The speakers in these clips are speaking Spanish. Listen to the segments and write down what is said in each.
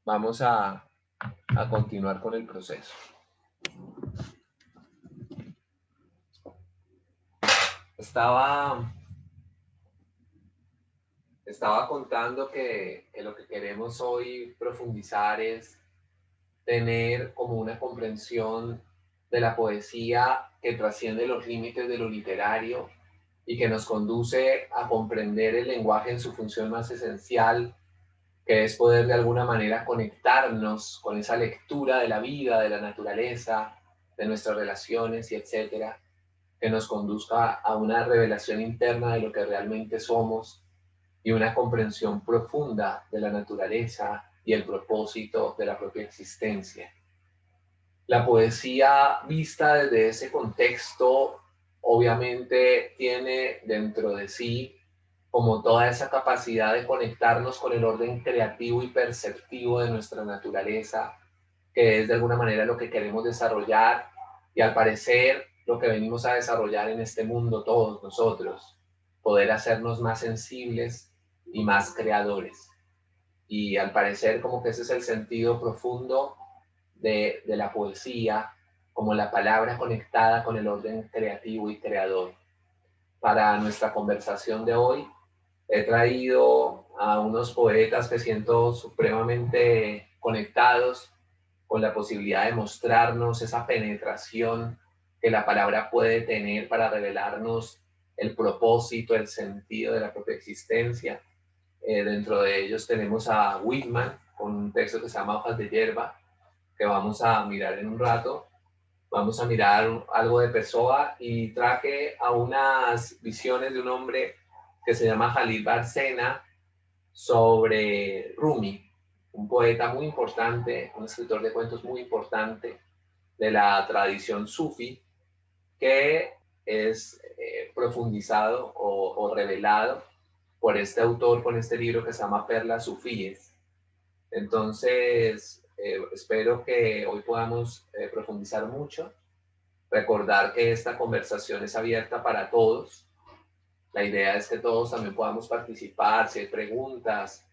Vamos a continuar con el proceso. Estaba contando que lo que queremos hoy profundizar es tener como una comprensión de la poesía que trasciende los límites de lo literario y que nos conduce a comprender el lenguaje en su función más esencial, que es poder de alguna manera conectarnos con esa lectura de la vida, de la naturaleza, de nuestras relaciones y etcétera, que nos conduzca a una revelación interna de lo que realmente somos y una comprensión profunda de la naturaleza y el propósito de la propia existencia. La poesía vista desde ese contexto obviamente tiene dentro de sí como toda esa capacidad de conectarnos con el orden creativo y perceptivo de nuestra naturaleza, que es de alguna manera lo que queremos desarrollar y al parecer lo que venimos a desarrollar en este mundo todos nosotros, poder hacernos más sensibles y más creadores. Y al parecer como que ese es el sentido profundo de la poesía, como la palabra conectada con el orden creativo y creador. Para nuestra conversación de hoy he traído a unos poetas que siento supremamente conectados con la posibilidad de mostrarnos esa penetración que la palabra puede tener para revelarnos el propósito, el sentido de la propia existencia. Dentro de ellos tenemos a Whitman con un texto que se llama Hojas de Hierba, que vamos a mirar en un rato. Vamos a mirar algo de Pessoa y traje a unas visiones de un hombre que se llama Jalil Barcena sobre Rumi, un poeta muy importante, un escritor de cuentos muy importante de la tradición sufi, que es profundizado o revelado por este autor con este libro que se llama Perlas Sufíes. Entonces, espero que hoy podamos profundizar mucho. Recordar que esta conversación es abierta para todos. La idea es que todos también podamos participar, si hay preguntas,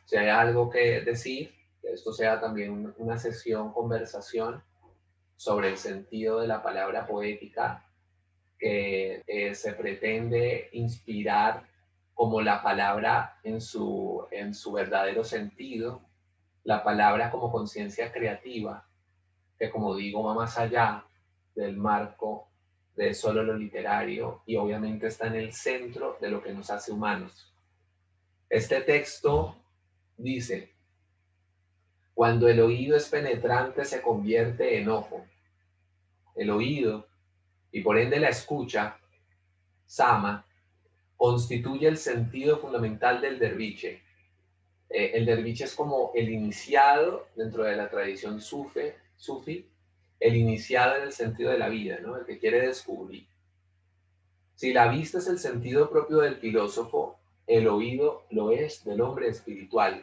si hay algo que decir, que esto sea también una sesión, conversación sobre el sentido de la palabra poética que se pretende inspirar como la palabra en su verdadero sentido, la palabra como conciencia creativa, que como digo va más allá del marco de solo lo literario y obviamente está en el centro de lo que nos hace humanos. Este texto dice: cuando el oído es penetrante se convierte en ojo. El oído, y por ende la escucha, sama, constituye el sentido fundamental del derviche. El derviche es como el iniciado dentro de la tradición sufi, el iniciado en el sentido de la vida, ¿no? El que quiere descubrir. Si la vista es el sentido propio del filósofo, el oído lo es del hombre espiritual.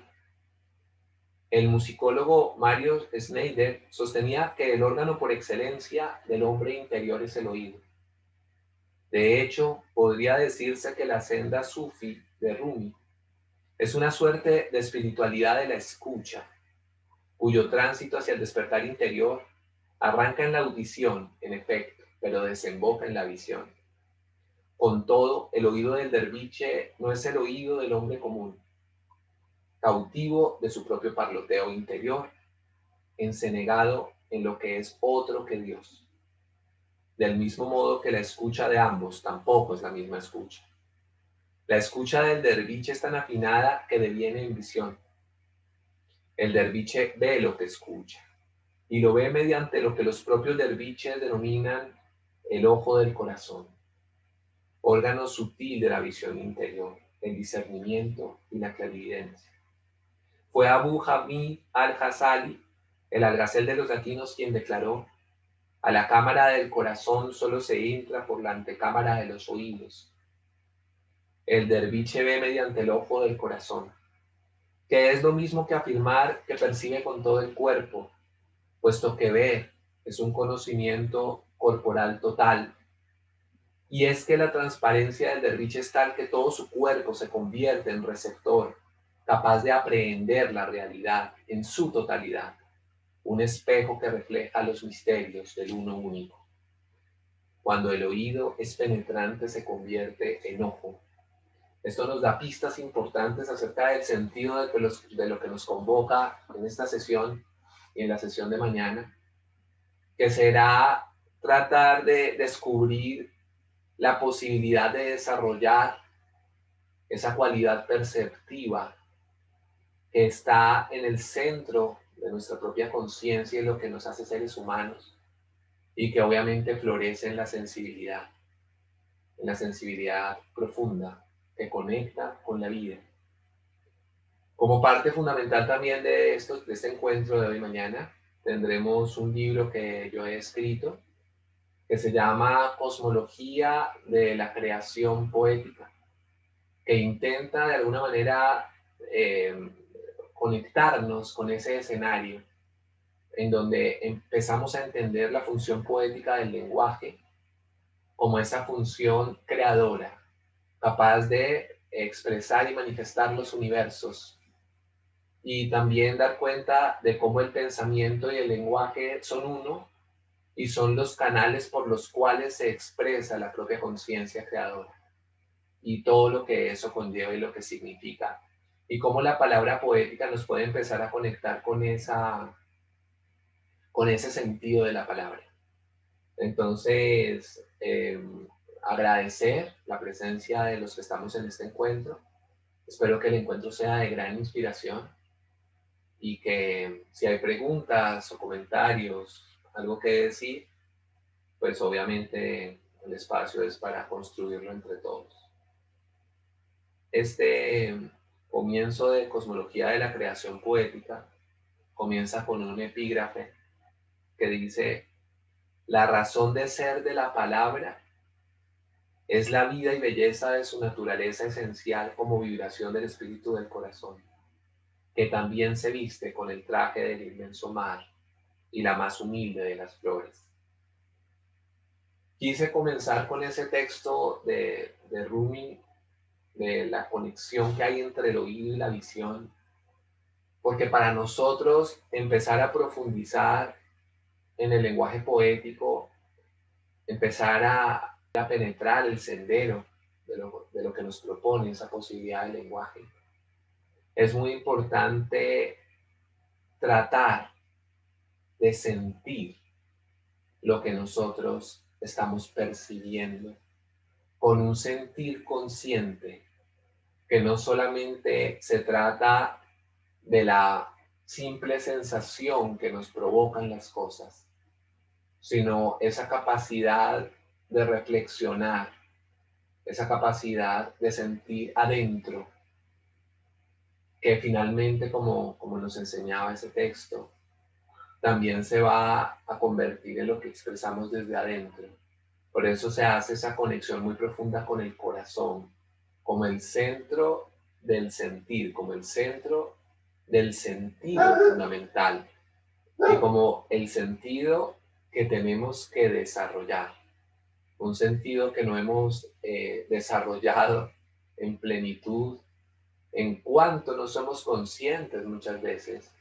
El musicólogo Mario Schneider sostenía que el órgano por excelencia del hombre interior es el oído. De hecho, podría decirse que la senda sufi de Rumi es una suerte de espiritualidad de la escucha, cuyo tránsito hacia el despertar interior arranca en la audición, en efecto, pero desemboca en la visión. Con todo, el oído del derviche no es el oído del hombre común, cautivo de su propio parloteo interior, encenegado en lo que es otro que Dios. Del mismo modo que la escucha de ambos tampoco es la misma escucha. La escucha del derviche es tan afinada que deviene en visión. El derviche ve lo que escucha, y lo ve mediante lo que los propios derviches denominan el ojo del corazón, órgano sutil de la visión interior, el discernimiento y la clarividencia. Fue Abu Hamid al-Ghazali, el alguacel de los latinos, quien declaró: a la cámara del corazón solo se entra por la antecámara de los oídos. El derviche ve mediante el ojo del corazón, que es lo mismo que afirmar que percibe con todo el cuerpo, puesto que ver es un conocimiento corporal total. Y es que la transparencia del derviche es tal que todo su cuerpo se convierte en receptor. capaz de aprehender la realidad en su totalidad, un espejo que refleja los misterios del uno único. Cuando el oído es penetrante se convierte en ojo. Esto nos da pistas importantes acerca del sentido de lo que nos convoca en esta sesión y en la sesión de mañana, que será tratar de descubrir la posibilidad de desarrollar esa cualidad perceptiva que está en el centro de nuestra propia conciencia y lo que nos hace seres humanos, y que obviamente florece en la sensibilidad profunda que conecta con la vida. Como parte fundamental también de este encuentro de hoy mañana, tendremos un libro que yo he escrito que se llama Cosmología de la Creación Poética, que intenta de alguna manera conectarnos con ese escenario en donde empezamos a entender la función poética del lenguaje como esa función creadora, capaz de expresar y manifestar los universos, y también dar cuenta de cómo el pensamiento y el lenguaje son uno y son los canales por los cuales se expresa la propia conciencia creadora y todo lo que eso conlleva y lo que significa, y cómo la palabra poética nos puede empezar a conectar con ese sentido de la palabra. Entonces, agradecer la presencia de los que estamos en este encuentro. Espero que el encuentro sea de gran inspiración y que si hay preguntas o comentarios, algo que decir, pues obviamente el espacio es para construirlo entre todos. Este comienzo de Cosmología de la Creación Poética comienza con un epígrafe que dice: la razón de ser de la palabra es la vida y belleza de su naturaleza esencial como vibración del espíritu del corazón, que también se viste con el traje del inmenso mar y la más humilde de las flores. Quise comenzar con ese texto de Rumi, de la conexión que hay entre el oído y la visión, porque para nosotros empezar a profundizar en el lenguaje poético, empezar a penetrar el sendero de lo que nos propone esa posibilidad del lenguaje, es muy importante tratar de sentir lo que nosotros estamos percibiendo con un sentir consciente, que no solamente se trata de la simple sensación que nos provocan las cosas, sino esa capacidad de reflexionar, esa capacidad de sentir adentro, que finalmente, como nos enseñaba ese texto, también se va a convertir en lo que expresamos desde adentro. Por eso se hace esa conexión muy profunda con el corazón, como el centro del sentir, como el centro del sentido fundamental y como el sentido que tenemos que desarrollar. Un sentido que no hemos desarrollado en plenitud, en cuanto no somos conscientes muchas veces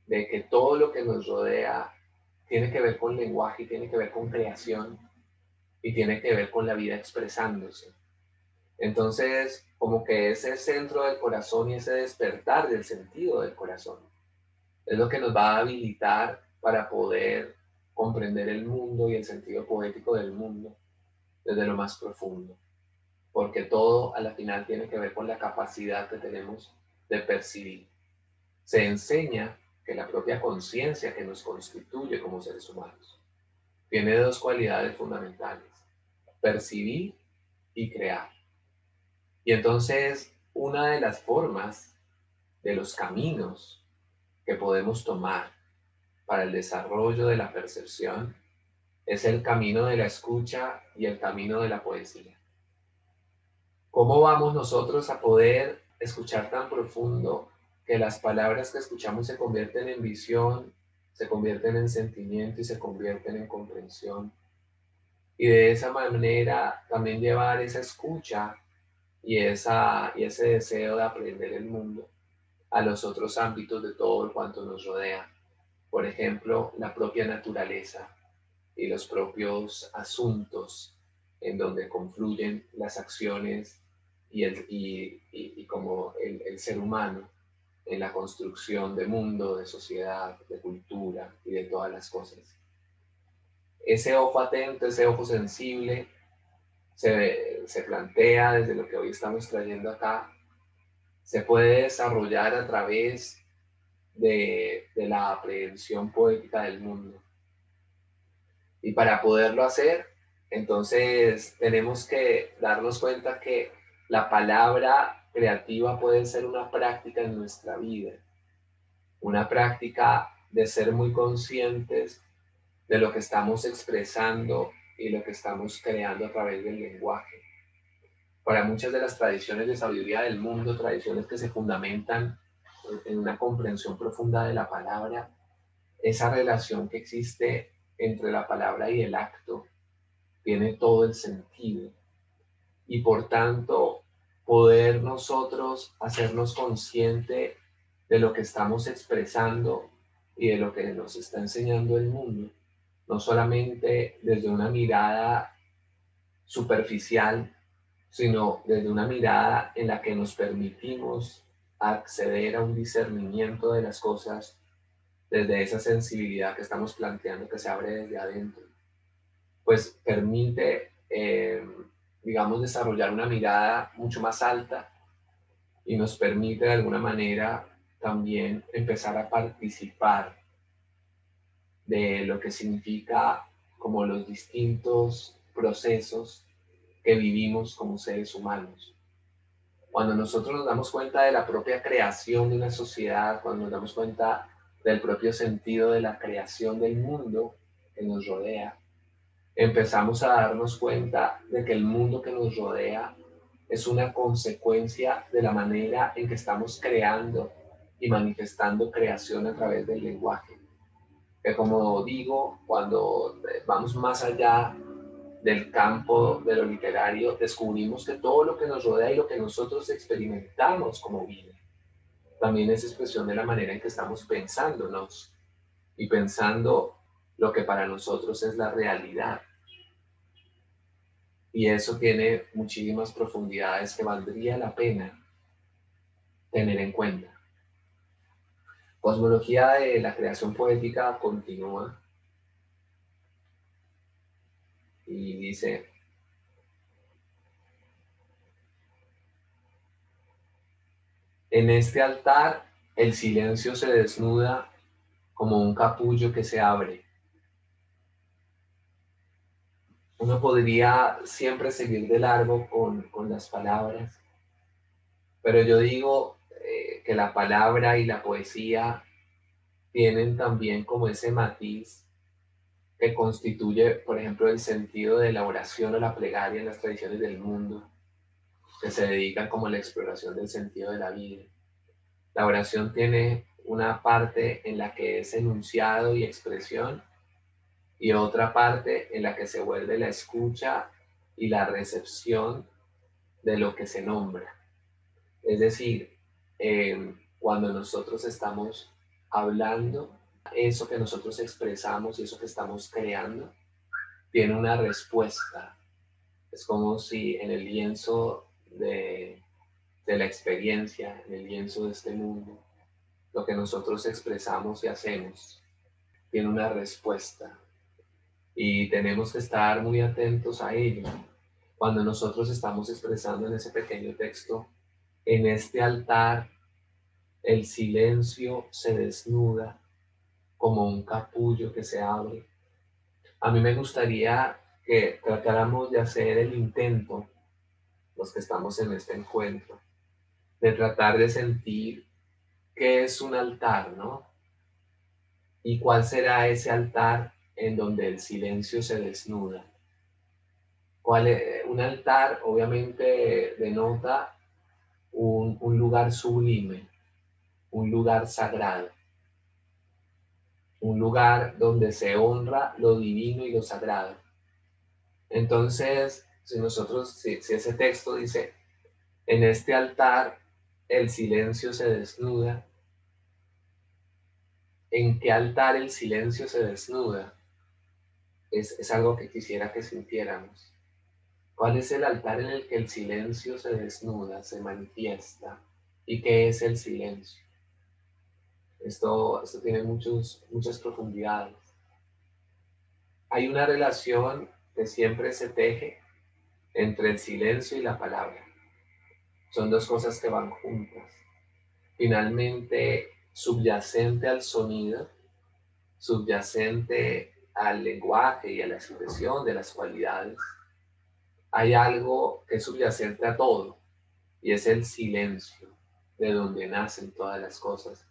de que todo lo que nos rodea tiene que ver con lenguaje, tiene que ver con creación y tiene que ver con la vida expresándose. Entonces, como que ese centro del corazón y ese despertar del sentido del corazón es lo que nos va a habilitar para poder comprender el mundo y el sentido poético del mundo desde lo más profundo, porque todo a la final tiene que ver con la capacidad que tenemos de percibir. Se enseña que la propia conciencia que nos constituye como seres humanos tiene dos cualidades fundamentales: percibir y crear. Y entonces, una de las formas, de los caminos que podemos tomar para el desarrollo de la percepción es el camino de la escucha y el camino de la poesía. ¿Cómo vamos nosotros a poder escuchar tan profundo que las palabras que escuchamos se convierten en visión, se convierten en sentimiento y se convierten en comprensión? Y de esa manera también llevar esa escucha y ese deseo de aprender el mundo a los otros ámbitos de todo cuanto nos rodea. Por ejemplo, la propia naturaleza y los propios asuntos en donde confluyen las acciones y como el ser humano en la construcción de mundo, de sociedad, de cultura y de todas las cosas. Ese ojo atento, ese ojo sensible, se plantea desde lo que hoy estamos trayendo acá, se puede desarrollar a través de la aprehensión poética del mundo. Y para poderlo hacer, entonces tenemos que darnos cuenta que la palabra creativa puede ser una práctica en nuestra vida, una práctica de ser muy conscientes de lo que estamos expresando y lo que estamos creando a través del lenguaje. Para muchas de las tradiciones de sabiduría del mundo, tradiciones que se fundamentan en una comprensión profunda de la palabra, esa relación que existe entre la palabra y el acto tiene todo el sentido. Y por tanto, poder nosotros hacernos consciente de lo que estamos expresando y de lo que nos está enseñando el mundo, no solamente desde una mirada superficial, sino desde una mirada en la que nos permitimos acceder a un discernimiento de las cosas desde esa sensibilidad que estamos planteando que se abre desde adentro, pues permite, digamos, desarrollar una mirada mucho más alta y nos permite de alguna manera también empezar a participar de lo que significa como los distintos procesos que vivimos como seres humanos. Cuando nosotros nos damos cuenta de la propia creación de una sociedad, cuando nos damos cuenta del propio sentido de la creación del mundo que nos rodea, empezamos a darnos cuenta de que el mundo que nos rodea es una consecuencia de la manera en que estamos creando y manifestando creación a través del lenguaje. Que como digo, cuando vamos más allá del campo de lo literario, descubrimos que todo lo que nos rodea y lo que nosotros experimentamos como vida también es expresión de la manera en que estamos pensándonos y pensando lo que para nosotros es la realidad. Y eso tiene muchísimas profundidades que valdría la pena tener en cuenta. Cosmología de la creación poética continúa y dice: en este altar el silencio se desnuda como un capullo que se abre. Uno podría siempre seguir de largo con las palabras, pero yo digo que la palabra y la poesía tienen también como ese matiz que constituye, por ejemplo, el sentido de la oración o la plegaria en las tradiciones del mundo, que se dedican como a la exploración del sentido de la vida. La oración tiene una parte en la que es enunciado y expresión, y otra parte en la que se vuelve la escucha y la recepción de lo que se nombra. Es decir, cuando nosotros estamos hablando, eso que nosotros expresamos y eso que estamos creando tiene una respuesta. Es como si en el lienzo de la experiencia, en el lienzo de este mundo, lo que nosotros expresamos y hacemos tiene una respuesta. Y tenemos que estar muy atentos a ello. Cuando nosotros estamos expresando en ese pequeño texto, en este altar, el silencio se desnuda como un capullo que se abre. A mí me gustaría que tratáramos de hacer el intento, los que estamos en este encuentro, de tratar de sentir qué es un altar, ¿no? Y cuál será ese altar en donde el silencio se desnuda. Un altar obviamente denota un lugar sublime, un lugar sagrado, un lugar donde se honra lo divino y lo sagrado. Entonces, si ese texto dice, en este altar el silencio se desnuda? ¿En qué altar el silencio se desnuda? Es algo que quisiera que sintiéramos. ¿Cuál es el altar en el que el silencio se desnuda, se manifiesta? ¿Y qué es el silencio? Esto tiene muchas profundidades. Hay una relación que siempre se teje entre el silencio y la palabra. Son dos cosas que van juntas. Finalmente, subyacente al sonido, subyacente al lenguaje y a la expresión de las cualidades, hay algo que es subyacente a todo, y es el silencio, de donde nacen todas las cosas.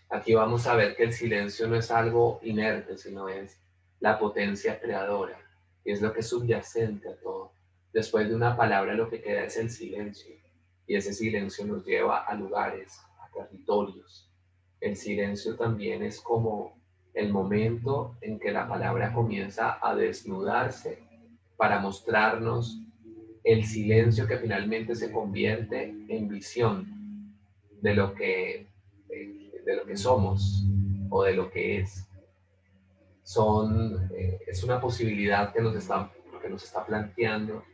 Aquí vamos a ver que el silencio no es algo inerte, sino es la potencia creadora, y es lo que es subyacente a todo. Después de una palabra lo que queda es el silencio, y ese silencio nos lleva a lugares, a territorios. El silencio también es como el momento en que la palabra comienza a desnudarse para mostrarnos el silencio que finalmente se convierte en visión de lo que, de lo que somos o de lo que es. Es una posibilidad que nos está planteando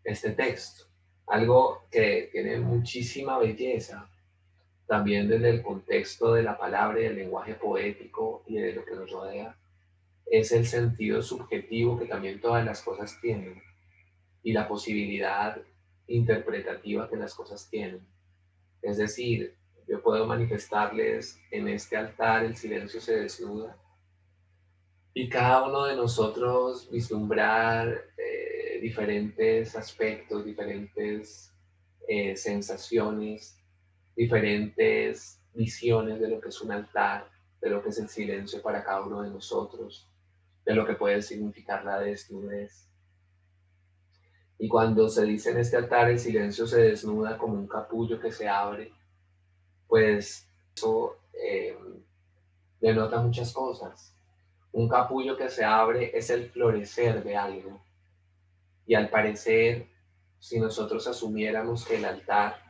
este texto. Algo que tiene muchísima belleza, también desde el contexto de la palabra y del lenguaje poético y de lo que nos rodea, es el sentido subjetivo que también todas las cosas tienen y la posibilidad interpretativa que las cosas tienen. Es decir, yo puedo manifestarles en este altar el silencio se desnuda y cada uno de nosotros vislumbrar diferentes aspectos, diferentes sensaciones, diferentes visiones de lo que es un altar, de lo que es el silencio para cada uno de nosotros, de lo que puede significar la desnudez. Y cuando se dice en este altar el silencio se desnuda como un capullo que se abre, pues eso denota muchas cosas. Un capullo que se abre es el florecer de algo. Y al parecer, si nosotros asumiéramos que el altar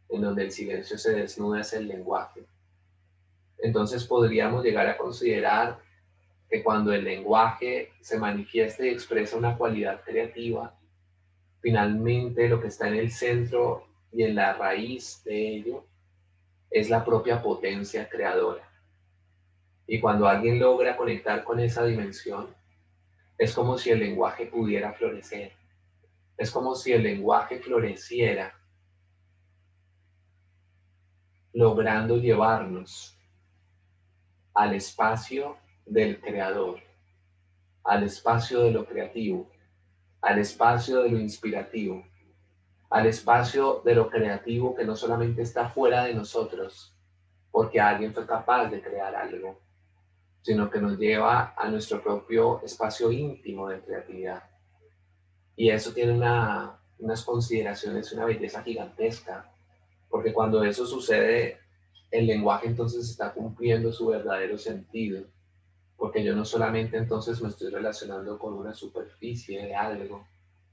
en donde el silencio se desnuda es el lenguaje, entonces podríamos llegar a considerar que cuando el lenguaje se manifiesta y expresa una cualidad creativa, finalmente lo que está en el centro y en la raíz de ello es la propia potencia creadora. Y cuando alguien logra conectar con esa dimensión, es como si el lenguaje pudiera florecer. Es como si el lenguaje floreciera, logrando llevarnos al espacio del creador, al espacio de lo creativo, al espacio de lo inspirativo, al espacio de lo creativo que no solamente está fuera de nosotros, porque alguien fue capaz de crear algo, sino que nos lleva a nuestro propio espacio íntimo de creatividad. Y eso tiene unas consideraciones, una belleza gigantesca, porque cuando eso sucede, el lenguaje entonces está cumpliendo su verdadero sentido, porque yo no solamente entonces me estoy relacionando con una superficie de algo,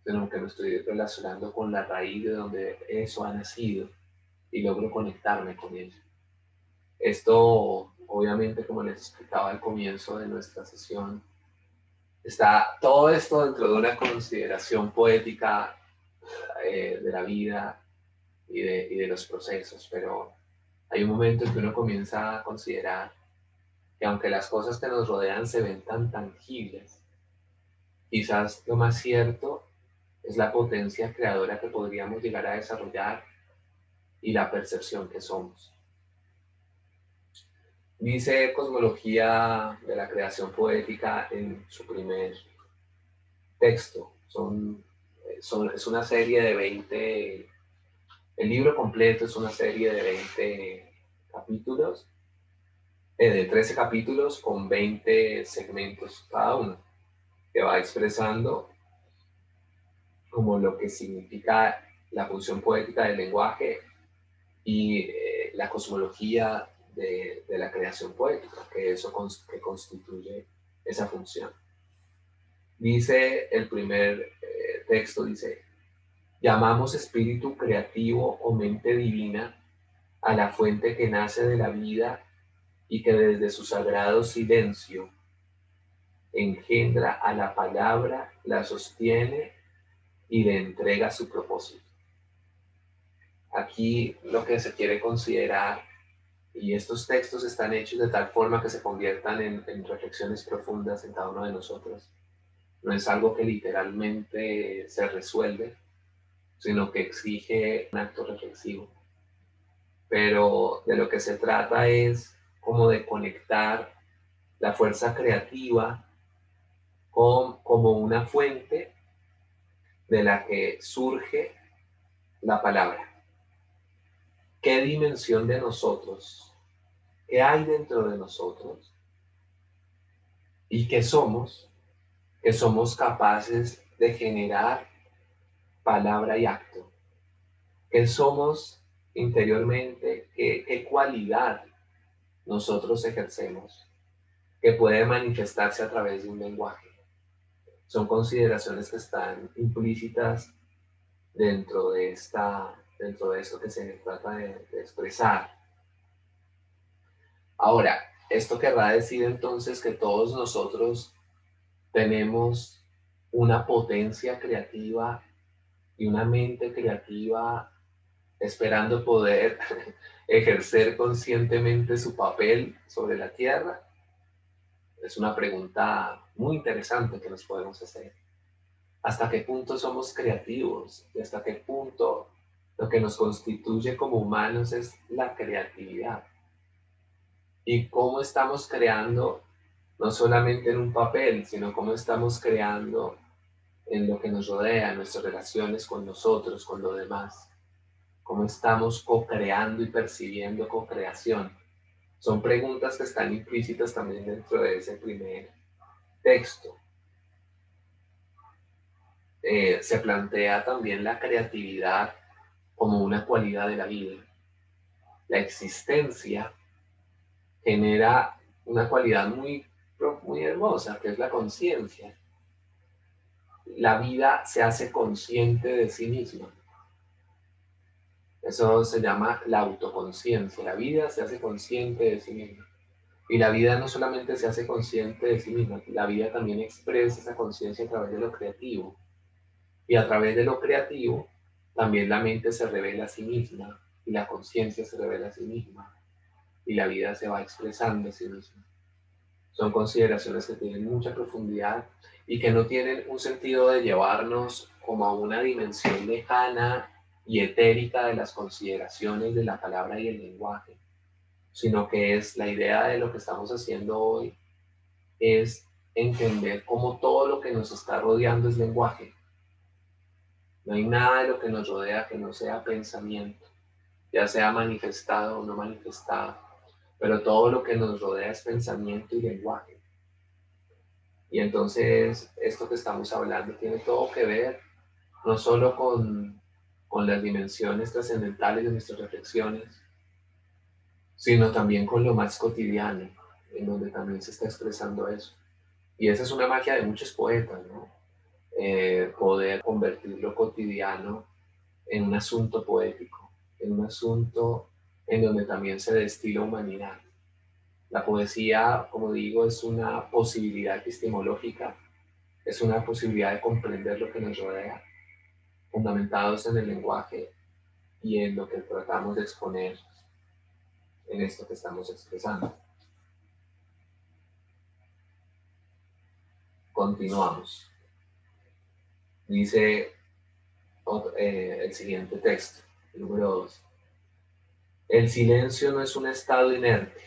sino que me estoy relacionando con la raíz de donde eso ha nacido y logro conectarme con ello. Esto, obviamente, como les explicaba al comienzo de nuestra sesión, está todo esto dentro de una consideración poética de la vida y de los procesos, pero hay un momento en que uno comienza a considerar que aunque las cosas que nos rodean se ven tan tangibles, quizás lo más cierto es la potencia creadora que podríamos llegar a desarrollar y la percepción que somos. Dice Cosmología de la Creación Poética en su primer texto. Es una serie de 20, el libro completo es una serie de 20 capítulos, de 13 capítulos con 20 segmentos cada uno, que va expresando como lo que significa la función poética del lenguaje y la cosmología de la creación poética, que eso que constituye esa función. Dice el primer texto, dice, llamamos espíritu creativo o mente divina a la fuente que nace de la vida y que desde su sagrado silencio engendra a la palabra, la sostiene y le entrega su propósito. Aquí lo que se quiere considerar, y estos textos están hechos de tal forma que se conviertan en reflexiones profundas en cada uno de nosotros. No es algo que literalmente se resuelve, sino que exige un acto reflexivo. Pero de lo que se trata es como de conectar la fuerza creativa como una fuente de la que surge la palabra. ¿Qué dimensión de nosotros? ¿Qué hay dentro de nosotros? ¿Y qué somos? Que somos capaces de generar palabra y acto. ¿Qué somos interiormente? ¿Qué cualidad nosotros ejercemos que puede manifestarse a través de un lenguaje? Son consideraciones que están implícitas dentro de esto que se trata de expresar. Ahora, esto querrá decir entonces que todos nosotros tenemos una potencia creativa y una mente creativa esperando poder ejercer conscientemente su papel sobre la tierra. Es una pregunta muy interesante que nos podemos hacer. ¿Hasta qué punto somos creativos? ¿Y hasta qué punto lo que nos constituye como humanos es la creatividad? ¿Y cómo estamos creando no solamente en un papel, sino cómo estamos creando en lo que nos rodea, en nuestras relaciones con nosotros, con lo demás? ¿Cómo estamos co-creando y percibiendo co-creación? Son preguntas que están implícitas también dentro de ese primer texto. Se plantea también la creatividad como una cualidad de la vida. La existencia genera una cualidad muy hermosa, que es la conciencia. La vida se hace consciente de sí misma. Eso se llama la autoconciencia. La vida se hace consciente de sí misma. Y la vida no solamente se hace consciente de sí misma, la vida también expresa esa conciencia a través de lo creativo. Y a través de lo creativo, también la mente se revela a sí misma, y la conciencia se revela a sí misma, y la vida se va expresando a sí misma. Son consideraciones que tienen mucha profundidad y que no tienen un sentido de llevarnos como a una dimensión lejana y etérica de las consideraciones de la palabra y el lenguaje, sino que es la idea de lo que estamos haciendo hoy, es entender cómo todo lo que nos está rodeando es lenguaje. No hay nada de lo que nos rodea que no sea pensamiento, ya sea manifestado o no manifestado, pero todo lo que nos rodea es pensamiento y lenguaje. Y entonces esto que estamos hablando tiene todo que ver no solo con las dimensiones trascendentales de nuestras reflexiones, sino también con lo más cotidiano, en donde también se está expresando eso. Y esa es una magia de muchos poetas, ¿no? Poder convertir lo cotidiano en un asunto poético, en un asunto en donde también se destila humanidad. La poesía, como digo, es una posibilidad epistemológica, es una posibilidad de comprender lo que nos rodea, fundamentados en el lenguaje y en lo que tratamos de exponer en esto que estamos expresando. Continuamos. Dice el siguiente texto, el número 2. El silencio no es un estado inerte,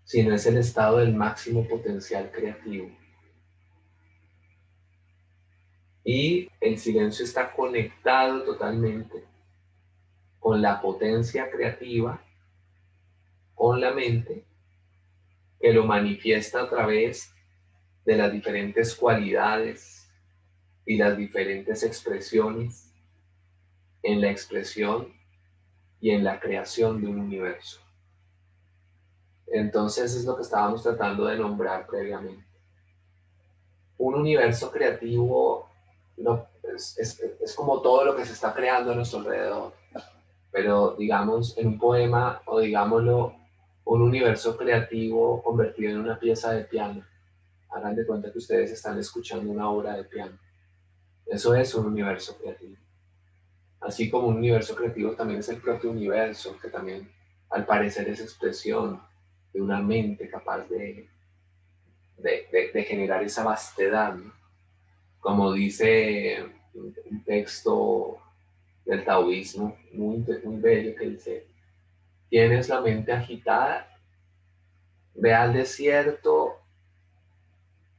sino es el estado del máximo potencial creativo. Y el silencio está conectado totalmente con la potencia creativa, con la mente, que lo manifiesta a través de las diferentes cualidades y las diferentes expresiones en la expresión y en la creación de un universo. Entonces es lo que estábamos tratando de nombrar previamente. Un universo creativo es como todo lo que se está creando a nuestro alrededor, pero digamos en un poema o digámoslo, un universo creativo convertido en una pieza de piano. Hagan de cuenta que ustedes están escuchando una obra de piano. Eso es un universo creativo. Así como un universo creativo también es el propio universo, que también al parecer es expresión de una mente capaz de generar esa vastedad, ¿no? Como dice un texto del taoísmo muy bello que dice: tienes la mente agitada, ve al desierto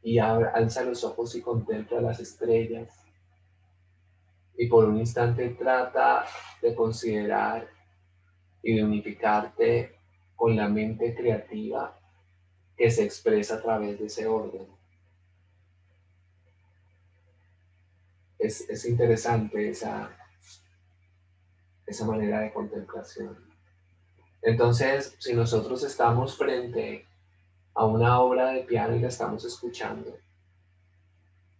y alza los ojos y contempla las estrellas, y por un instante trata de considerar y de unificarte con la mente creativa que se expresa a través de ese orden. Es interesante esa manera de contemplación. Entonces, si nosotros estamos frente a una obra de piano y la estamos escuchando,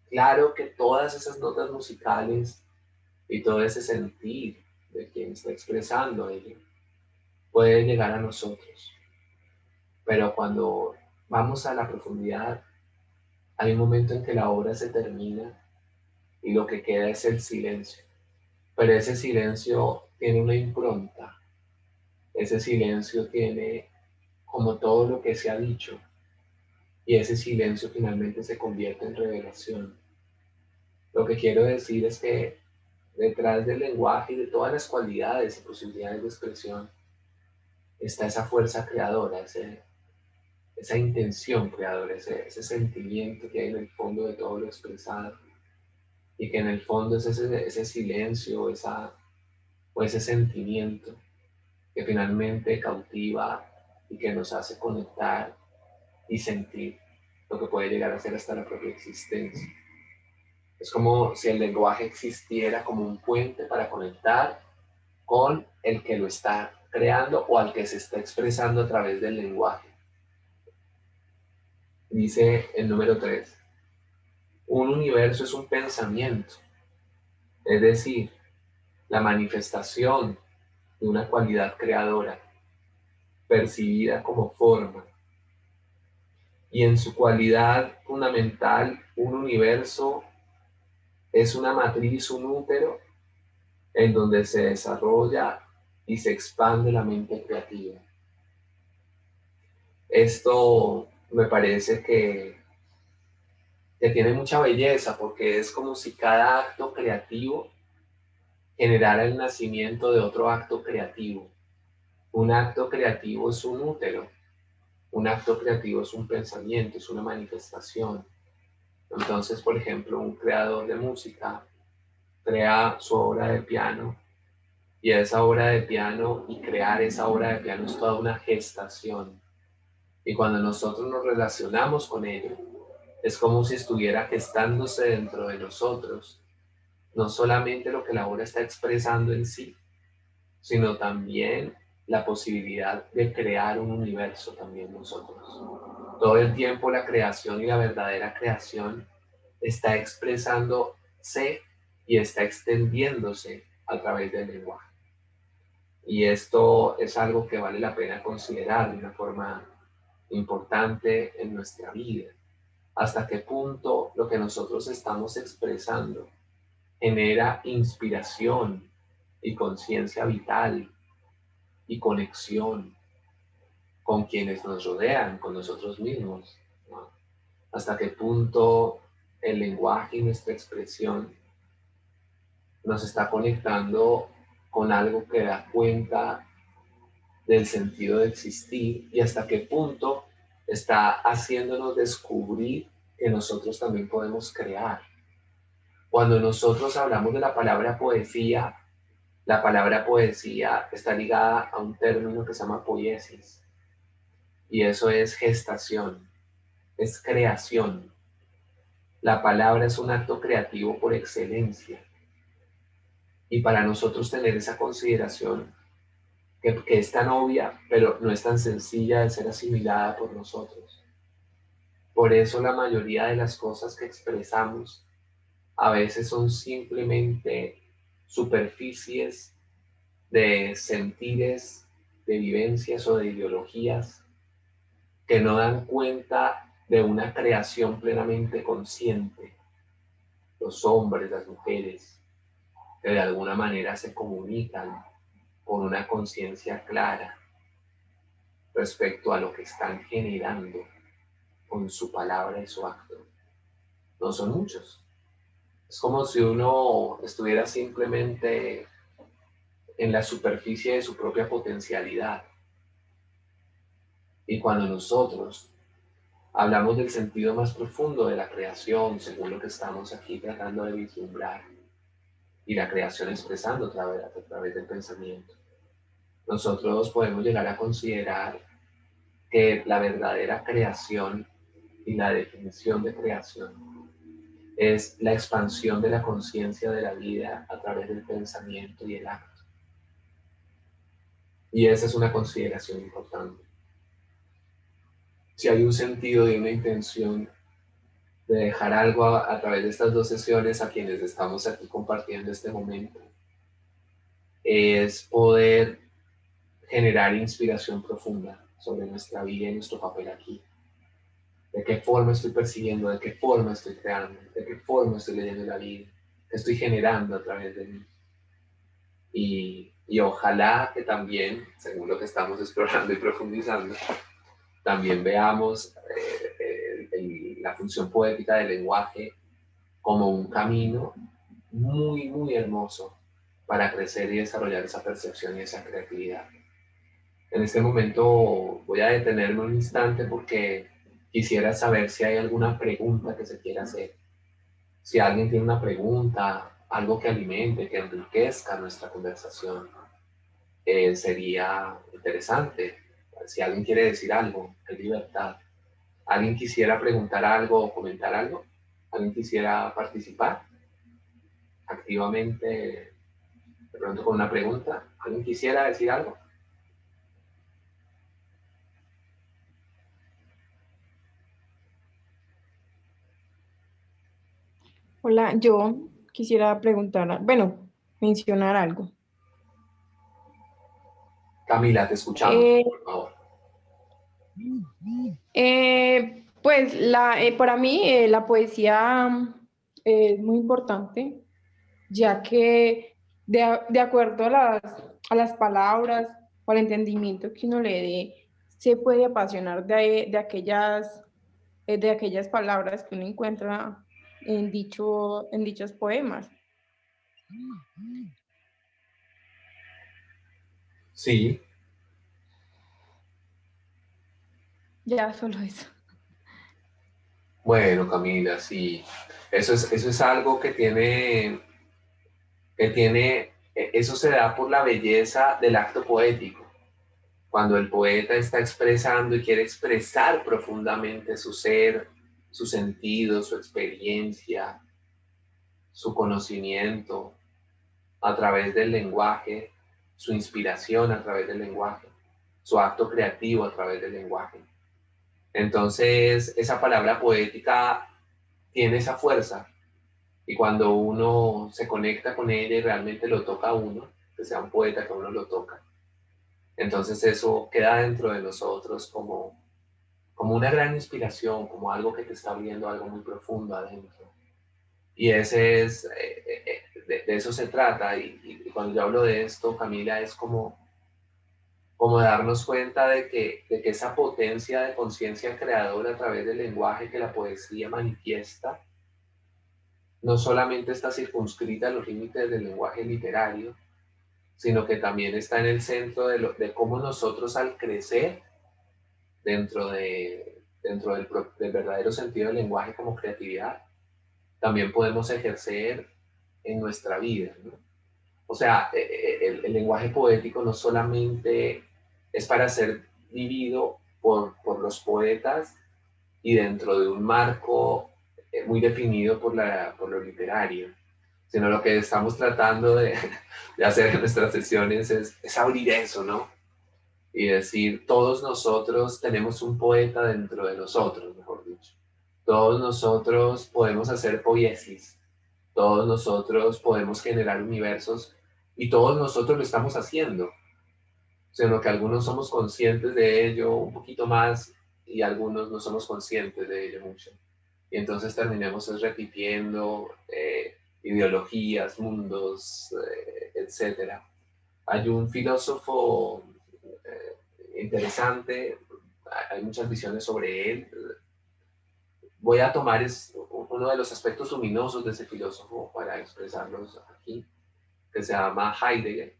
claro que todas esas notas musicales y todo ese sentir de quien está expresando ello puede llegar a nosotros. Pero cuando vamos a la profundidad, hay un momento en que la obra se termina y lo que queda es el silencio. Pero ese silencio tiene una impronta. Ese silencio tiene como todo lo que se ha dicho. Y ese silencio finalmente se convierte en revelación. Lo que quiero decir es que detrás del lenguaje y de todas las cualidades y posibilidades de expresión está esa fuerza creadora, esa intención creadora, ese sentimiento que hay en el fondo de todo lo expresado, y que en el fondo es ese silencio o ese sentimiento que finalmente cautiva y que nos hace conectar y sentir lo que puede llegar a ser hasta la propia existencia. Es como si el lenguaje existiera como un puente para conectar con el que lo está creando o al que se está expresando a través del lenguaje. Dice el número 3: un universo es un pensamiento, es decir, la manifestación de una cualidad creadora, percibida como forma. Y en su cualidad fundamental, un universo es una matriz, un útero, en donde se desarrolla y se expande la mente creativa. Esto me parece que tiene mucha belleza, porque es como si cada acto creativo generara el nacimiento de otro acto creativo. Un acto creativo es un útero, un acto creativo es un pensamiento, es una manifestación. Entonces, por ejemplo, un creador de música crea su obra de piano, y esa obra de piano y crear esa obra de piano es toda una gestación. Y cuando nosotros nos relacionamos con ello, es como si estuviera gestándose dentro de nosotros, no solamente lo que la obra está expresando en sí, sino también la posibilidad de crear un universo también nosotros. Todo el tiempo la creación y la verdadera creación está expresándose y está extendiéndose a través del lenguaje. Y esto es algo que vale la pena considerar de una forma importante en nuestra vida. Hasta qué punto lo que nosotros estamos expresando genera inspiración y conciencia vital y conexión con quienes nos rodean, con nosotros mismos, ¿no? Hasta qué punto el lenguaje y nuestra expresión nos está conectando con algo que da cuenta del sentido de existir, y hasta qué punto está haciéndonos descubrir que nosotros también podemos crear. Cuando nosotros hablamos de la palabra poesía está ligada a un término que se llama poiesis, y eso es gestación, es creación. La palabra es un acto creativo por excelencia, y para nosotros tener esa consideración que es tan obvia, pero no es tan sencilla de ser asimilada por nosotros. Por eso la mayoría de las cosas que expresamos a veces son simplemente superficies de sentires, de vivencias o de ideologías que no dan cuenta de una creación plenamente consciente. Los hombres, las mujeres, que de alguna manera se comunican con una conciencia clara respecto a lo que están generando con su palabra y su acto. No son muchos. Es como si uno estuviera simplemente en la superficie de su propia potencialidad. Y cuando nosotros hablamos del sentido más profundo de la creación, según lo que estamos aquí tratando de vislumbrar, y la creación expresando a través del pensamiento, nosotros podemos llegar a considerar que la verdadera creación y la definición de creación es la expansión de la conciencia de la vida a través del pensamiento y el acto. Y esa es una consideración importante. Si hay un sentido y una intención de dejar algo a través de estas dos sesiones a quienes estamos aquí compartiendo este momento, es poder generar inspiración profunda sobre nuestra vida y nuestro papel aquí. De qué forma estoy persiguiendo, de qué forma estoy creando, de qué forma estoy leyendo la vida, qué estoy generando a través de mí. Y ojalá que también, según lo que estamos explorando y profundizando, también veamos la función poética del lenguaje como un camino muy, muy hermoso para crecer y desarrollar esa percepción y esa creatividad. En este momento voy a detenerme un instante porque quisiera saber si hay alguna pregunta que se quiera hacer. Si alguien tiene una pregunta, algo que alimente, que enriquezca nuestra conversación, sería interesante. Si alguien quiere decir algo, hay libertad. ¿Alguien quisiera preguntar algo o comentar algo? ¿Alguien quisiera participar activamente, de pronto con una pregunta? ¿Alguien quisiera decir algo? Hola, yo quisiera preguntar, bueno, mencionar algo. Camila, te escuchamos, Eh, por favor. pues para mí la poesía es muy importante, ya que de acuerdo a las palabras o al entendimiento que uno le dé, se puede apasionar de aquellas palabras que uno encuentra en dichos poemas. Sí, Ya solo eso. bueno, Camila, sí. Eso es algo eso se da por la belleza del acto poético. Cuando el poeta está expresando y quiere expresar profundamente su ser, su sentido, su experiencia, su conocimiento a través del lenguaje, su inspiración a través del lenguaje, su acto creativo a través del lenguaje. Entonces, esa palabra poética tiene esa fuerza y cuando uno se conecta con ella y realmente lo toca a uno, que sea un poeta que a uno lo toca, entonces eso queda dentro de nosotros como una gran inspiración, como algo que te está abriendo algo muy profundo adentro. Y ese es, de eso se trata. Y cuando yo hablo de esto, Camila, es como darnos cuenta de que esa potencia de conciencia creadora a través del lenguaje que la poesía manifiesta, no solamente está circunscrita a los límites del lenguaje literario, sino que también está en el centro de cómo nosotros al crecer dentro del verdadero sentido del lenguaje como creatividad, también podemos ejercer en nuestra vida, ¿no? O sea, el lenguaje poético no solamente es para ser vivido por los poetas y dentro de un marco muy definido por lo literario, sino lo que estamos tratando de hacer en nuestras sesiones es abrir eso, ¿no? Y decir, todos nosotros tenemos un poeta dentro de nosotros, mejor dicho. Todos nosotros podemos hacer poiesis, todos nosotros podemos generar universos Y todos nosotros lo estamos haciendo, sino que algunos somos conscientes de ello un poquito más y algunos no somos conscientes de ello mucho. Y entonces terminemos repitiendo ideologías, mundos, etc. Hay un filósofo interesante, hay muchas visiones sobre él. Voy a tomar uno de los aspectos luminosos de ese filósofo para expresarlos aquí, que se llama Heidegger.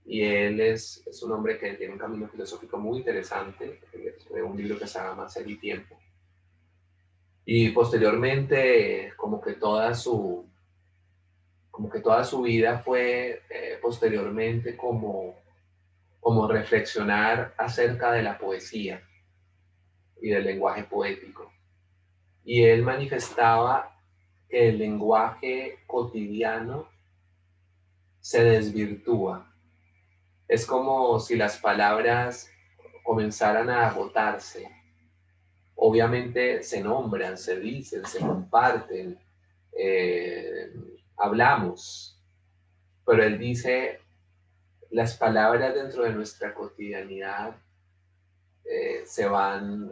Y él es un hombre que tiene un camino filosófico muy interesante, un libro que se llama Ser y Tiempo. Y posteriormente, como que toda su vida fue posteriormente como reflexionar acerca de la poesía y del lenguaje poético. Y él manifestaba que el lenguaje cotidiano se desvirtúa. Es como si las palabras comenzaran a agotarse. Obviamente se nombran, se dicen, se comparten, hablamos, pero él dice, las palabras dentro de nuestra cotidianidad se van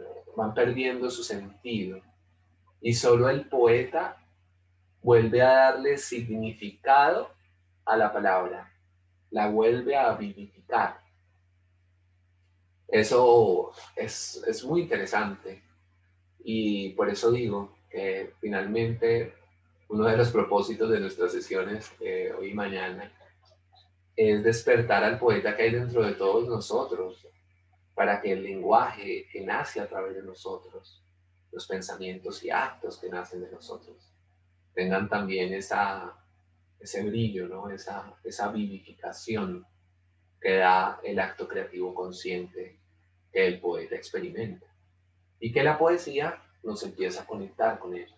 perdiendo su sentido y solo el poeta vuelve a darle significado a la palabra, la vuelve a vivificar. Eso es muy interesante y por eso digo que finalmente uno de los propósitos de nuestras sesiones hoy y mañana es despertar al poeta que hay dentro de todos nosotros para que el lenguaje que nace a través de nosotros, los pensamientos y actos que nacen de nosotros, tengan también ese brillo, ¿no? esa vivificación que da el acto creativo consciente que el poeta experimenta. Y que la poesía nos empieza a conectar con ello.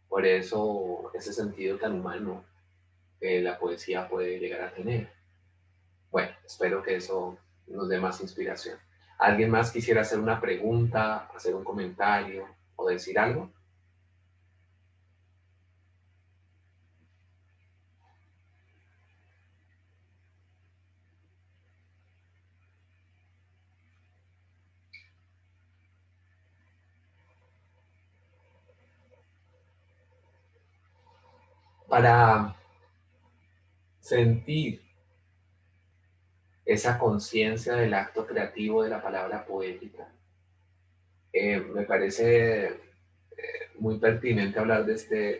Por eso ese sentido tan humano que la poesía puede llegar a tener. Bueno, espero que eso nos dé más inspiración. ¿Alguien más quisiera hacer una pregunta, hacer un comentario o decir algo? Para sentir esa conciencia del acto creativo de la palabra poética, me parece muy pertinente hablar de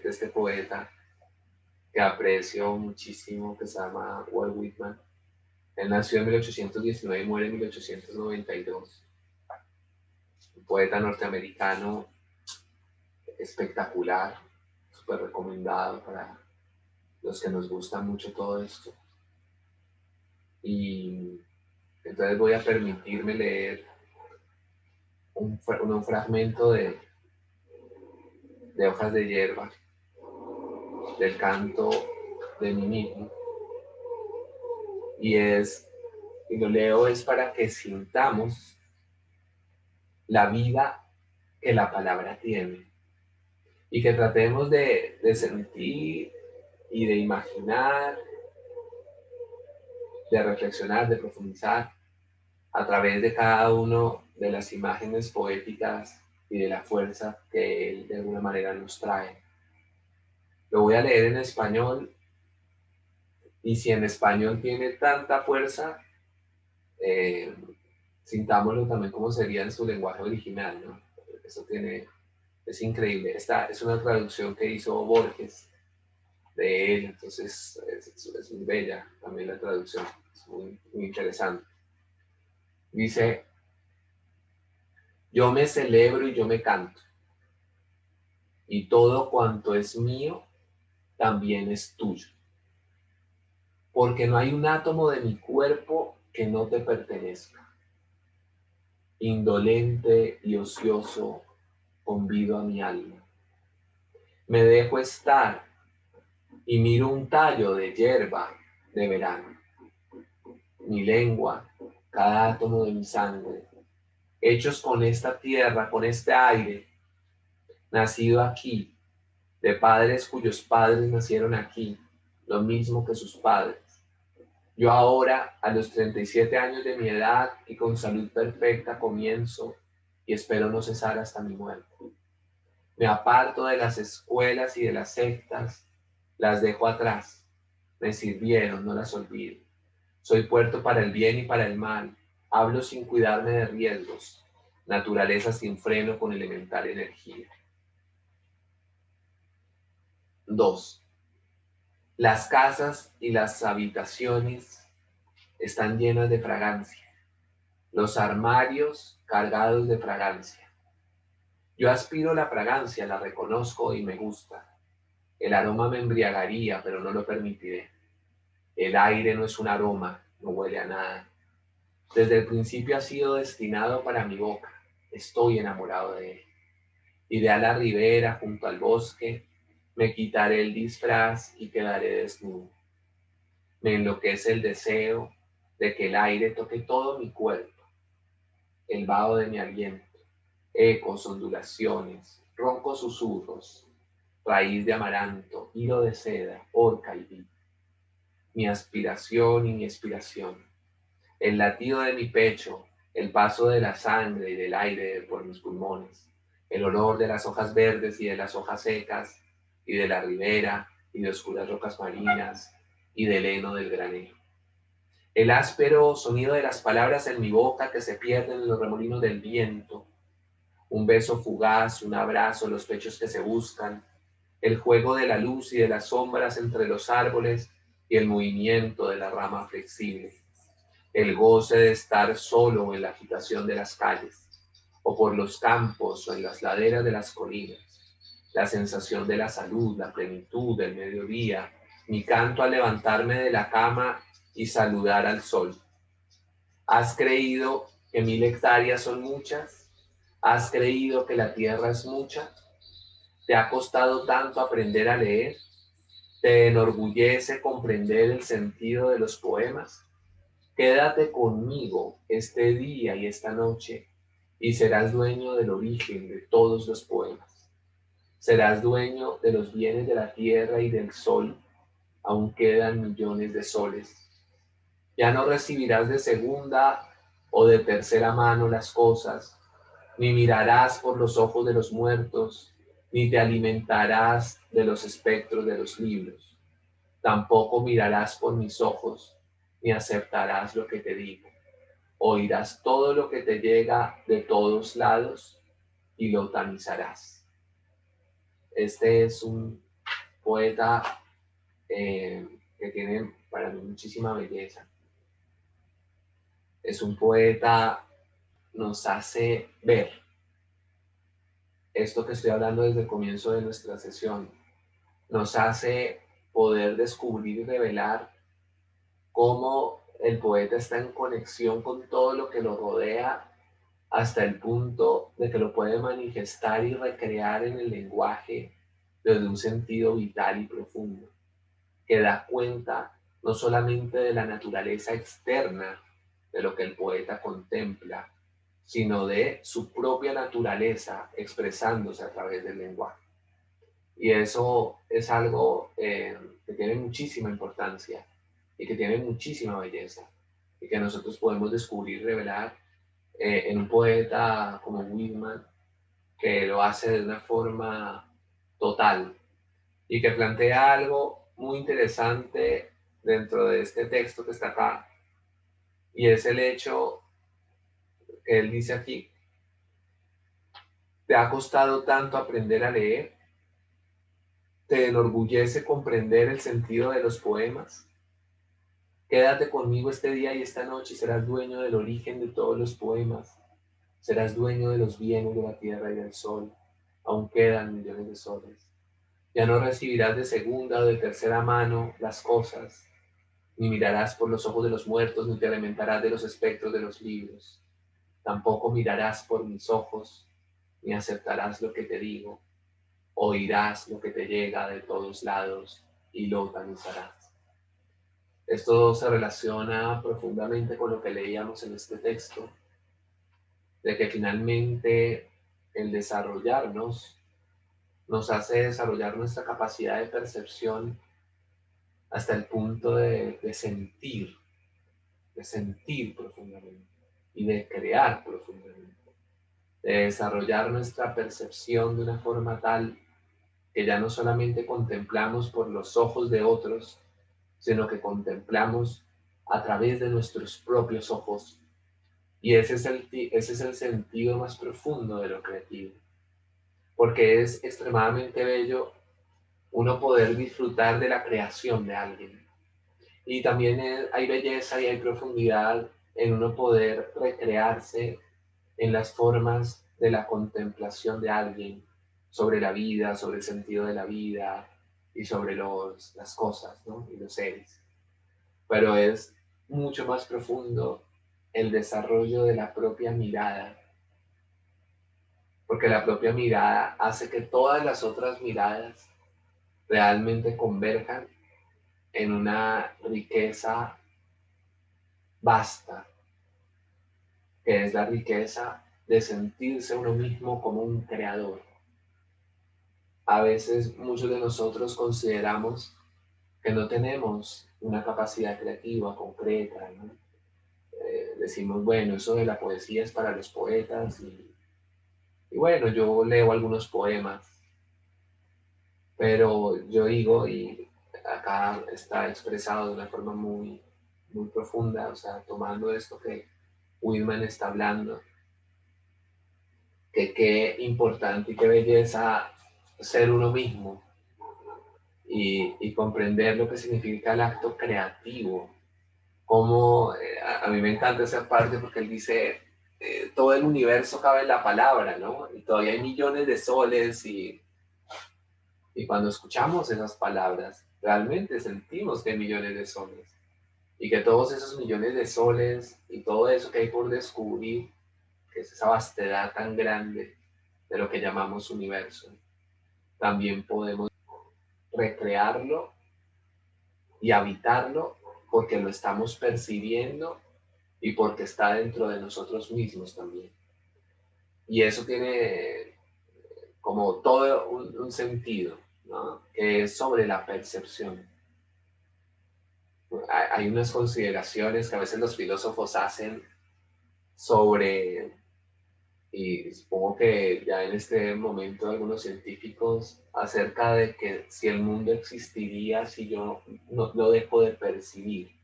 este poeta que aprecio muchísimo, que se llama Walt Whitman. Él nació en 1819 y muere en 1892. Un poeta norteamericano espectacular, súper recomendado para los que nos gusta mucho todo esto. Y entonces voy a permitirme leer un fragmento de Hojas de Hierba, del canto de mí mismo. Y lo leo es para que sintamos la vida que la palabra tiene. Y que tratemos de sentir y de imaginar, de reflexionar, de profundizar a través de cada una de las imágenes poéticas y de la fuerza que él de alguna manera nos trae. Lo voy a leer en español y si en español tiene tanta fuerza, sintámoslo también como sería en su lenguaje original, ¿no? Eso es increíble. Esta es una traducción que hizo Borges de él, entonces es muy bella también la traducción, es muy, muy interesante. Dice, yo me celebro y yo me canto, y todo cuanto es mío también es tuyo, porque no hay un átomo de mi cuerpo que no te pertenezca. Indolente y ocioso convido a mi alma. Me dejo estar y miro un tallo de hierba de verano. Mi lengua, cada átomo de mi sangre, hechos con esta tierra, con este aire, nacido aquí, de padres cuyos padres nacieron aquí, lo mismo que sus padres. Yo ahora, a los 37 años de mi edad y con salud perfecta, comienzo y espero no cesar hasta mi muerte. Me aparto de las escuelas y de las sectas, las dejo atrás. Me sirvieron, no las olvido. Soy puerto para el bien y para el mal. Hablo sin cuidarme de riesgos. Naturaleza sin freno con elemental energía. 2. Las casas y las habitaciones están llenas de fragancia. Los armarios cargados de fragancia. Yo aspiro la fragancia, la reconozco y me gusta. El aroma me embriagaría, pero no lo permitiré. El aire no es un aroma, no huele a nada. Desde el principio ha sido destinado para mi boca. Estoy enamorado de él. Iré a la ribera junto al bosque, me quitaré el disfraz y quedaré desnudo. Me enloquece el deseo de que el aire toque todo mi cuerpo, el vaho de mi aliento, ecos, ondulaciones, roncos susurros, raíz de amaranto, hilo de seda, orca y vid. Mi aspiración y mi expiración, el latido de mi pecho, el paso de la sangre y del aire por mis pulmones, el olor de las hojas verdes y de las hojas secas, y de la ribera y de oscuras rocas marinas, y del heno del granero. El áspero sonido de las palabras en mi boca que se pierden en los remolinos del viento, un beso fugaz, un abrazo, los pechos que se buscan, el juego de la luz y de las sombras entre los árboles y el movimiento de la rama flexible, el goce de estar solo en la agitación de las calles, o por los campos o en las laderas de las colinas, la sensación de la salud, la plenitud del mediodía, mi canto al levantarme de la cama y saludar al sol. ¿Has creído que 1000 hectáreas son muchas? ¿Has creído que la tierra es mucha? ¿Te ha costado tanto aprender a leer? ¿Te enorgullece comprender el sentido de los poemas? Quédate conmigo este día y esta noche y serás dueño del origen de todos los poemas. Serás dueño de los bienes de la tierra y del sol, aún quedan millones de soles. Ya no recibirás de segunda o de tercera mano las cosas, ni mirarás por los ojos de los muertos, ni te alimentarás de los espectros de los libros. Tampoco mirarás por mis ojos, ni aceptarás lo que te digo. Oirás todo lo que te llega de todos lados y lo tamizarás. Este es un poeta que tiene para mí muchísima belleza. Es un poeta, nos hace ver esto que estoy hablando desde el comienzo de nuestra sesión. Nos hace poder descubrir y revelar cómo el poeta está en conexión con todo lo que lo rodea hasta el punto de que lo puede manifestar y recrear en el lenguaje desde un sentido vital y profundo, que da cuenta no solamente de la naturaleza externa de lo que el poeta contempla, sino de su propia naturaleza expresándose a través del lenguaje. Y eso es algo que tiene muchísima importancia y que tiene muchísima belleza y que nosotros podemos descubrir y revelar en un poeta como Whitman, que lo hace de una forma total y que plantea algo muy interesante dentro de este texto que está acá, y es el hecho que él dice aquí: ¿te ha costado tanto aprender a leer? ¿Te enorgullece comprender el sentido de los poemas? Quédate conmigo este día y esta noche y serás dueño del origen de todos los poemas. Serás dueño de los bienes de la tierra y del sol. Aún quedan millones de soles. Ya no recibirás de segunda o de tercera mano las cosas, ni mirarás por los ojos de los muertos, ni te alimentarás de los espectros de los libros. Tampoco mirarás por mis ojos, ni aceptarás lo que te digo. Oirás lo que te llega de todos lados y lo tamizarás. Esto se relaciona profundamente con lo que leíamos en este texto, de que finalmente el desarrollarnos nos hace desarrollar nuestra capacidad de percepción hasta el punto de sentir de sentir profundamente y de crear profundamente, de desarrollar nuestra percepción de una forma tal que ya no solamente contemplamos por los ojos de otros, sino que contemplamos a través de nuestros propios ojos. Y ese es el sentido más profundo de lo creativo, porque es extremadamente bello uno poder disfrutar de la creación de alguien. Y también hay belleza y hay profundidad en uno poder recrearse en las formas de la contemplación de alguien sobre la vida, sobre el sentido de la vida y sobre las cosas, ¿no? Y los seres. Pero es mucho más profundo el desarrollo de la propia mirada, porque la propia mirada hace que todas las otras miradas realmente converjan en una riqueza vasta, que es la riqueza de sentirse uno mismo como un creador. A veces muchos de nosotros consideramos que no tenemos una capacidad creativa concreta, ¿no? Decimos, bueno, eso de la poesía es para los poetas y bueno, yo leo algunos poemas, pero yo digo, y acá está expresado de una forma muy, muy profunda, o sea, tomando esto que Whitman está hablando, que qué importante y qué belleza ser uno mismo y comprender lo que significa el acto creativo. Como a mí me encanta esa parte porque él dice, todo el universo cabe en la palabra, ¿no? Y todavía hay millones de soles y cuando escuchamos esas palabras, realmente sentimos que hay millones de soles. Y que todos esos millones de soles y todo eso que hay por descubrir, que es esa vastedad tan grande de lo que llamamos universo, también podemos recrearlo y habitarlo porque lo estamos percibiendo y porque está dentro de nosotros mismos también. Y eso tiene como todo un sentido, ¿no? Que es sobre la percepción. Hay unas consideraciones que a veces los filósofos hacen sobre, y supongo que ya en este momento algunos científicos, acerca de que si el mundo existiría si yo no lo dejo de percibir.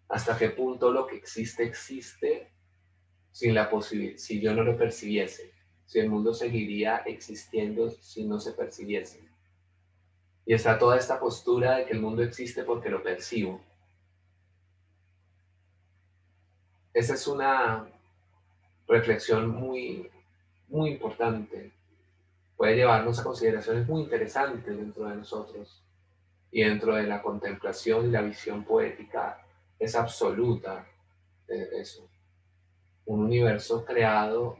¿Hasta qué punto lo que existe existe si yo no lo percibiese? Si el mundo seguiría existiendo si no se percibiese. Y está toda esta postura de que el mundo existe porque lo percibo. Esa es una reflexión muy, muy importante. Puede llevarnos a consideraciones muy interesantes dentro de nosotros. Y dentro de la contemplación y la visión poética es absoluta eso. Un universo creado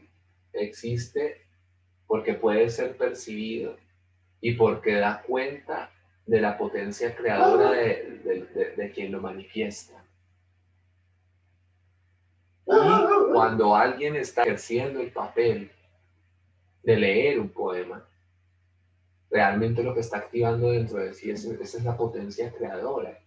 existe porque puede ser percibido y porque da cuenta de la potencia creadora de quien lo manifiesta. Y cuando alguien está ejerciendo el papel de leer un poema, realmente lo que está activando dentro de sí esa es la potencia creadora.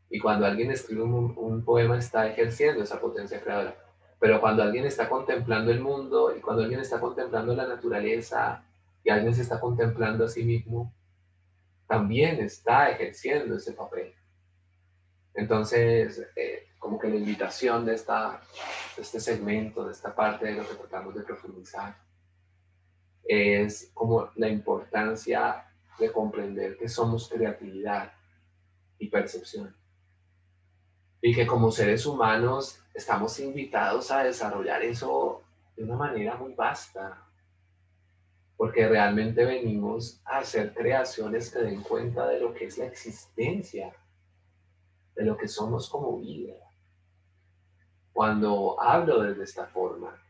Y cuando alguien escribe un poema está ejerciendo esa potencia creadora. Pero cuando alguien está contemplando el mundo y cuando alguien está contemplando la naturaleza y alguien se está contemplando a sí mismo, también está ejerciendo ese papel. Entonces, como que la invitación de este segmento, de esta parte de lo que tratamos de profundizar, es como la importancia de comprender que somos creatividad y percepción. Y que como seres humanos estamos invitados a desarrollar eso de una manera muy vasta, porque realmente venimos a hacer creaciones que den cuenta de lo que es la existencia, de lo que somos como vida. Cuando hablo desde esta forma,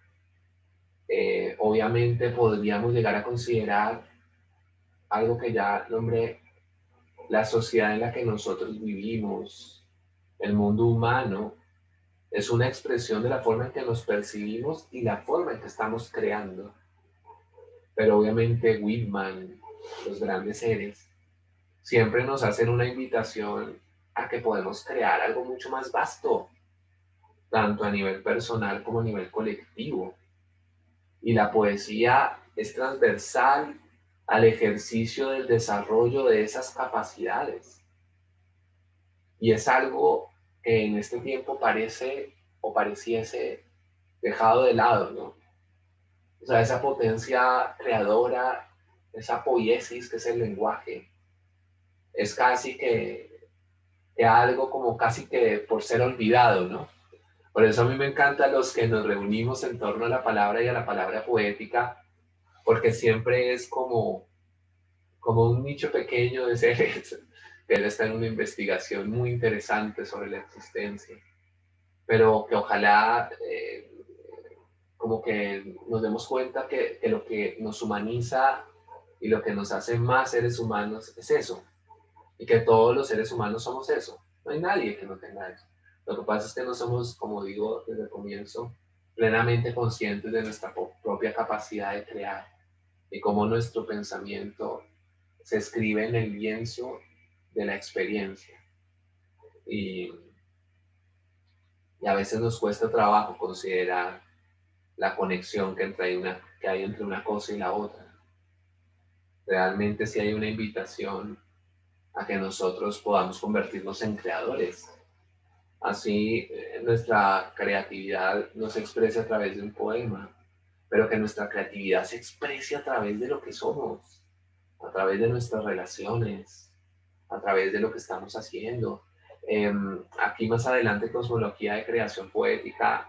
obviamente podríamos llegar a considerar algo que ya nombré, la sociedad en la que nosotros vivimos, el mundo humano, es una expresión de la forma en que nos percibimos y la forma en que estamos creando. Pero obviamente Whitman, los grandes seres, siempre nos hacen una invitación a que podemos crear algo mucho más vasto, tanto a nivel personal como a nivel colectivo. Y la poesía es transversal al ejercicio del desarrollo de esas capacidades. Y es algo que en este tiempo parece o pareciese dejado de lado, ¿no? O sea, esa potencia creadora, esa poiesis que es el lenguaje, es casi que algo como casi que por ser olvidado, ¿no? Por eso a mí me encanta los que nos reunimos en torno a la palabra y a la palabra poética, porque siempre es como un nicho pequeño de seres que él está en una investigación muy interesante sobre la existencia, pero que ojalá como que nos demos cuenta que lo que nos humaniza y lo que nos hace más seres humanos es eso, y que todos los seres humanos somos eso. No hay nadie que no tenga eso. Lo que pasa es que no somos, como digo desde el comienzo, plenamente conscientes de nuestra propia capacidad de crear y cómo nuestro pensamiento se escribe en el lienzo de la experiencia. Y, y a veces nos cuesta trabajo considerar la conexión que hay entre una cosa y la otra. Realmente sí hay una invitación a que nosotros podamos convertirnos en creadores. Así nuestra creatividad no se expresa a través de un poema, pero que nuestra creatividad se exprese a través de lo que somos, a través de nuestras relaciones, a través de lo que estamos haciendo. Aquí más adelante, Cosmología de Creación Poética,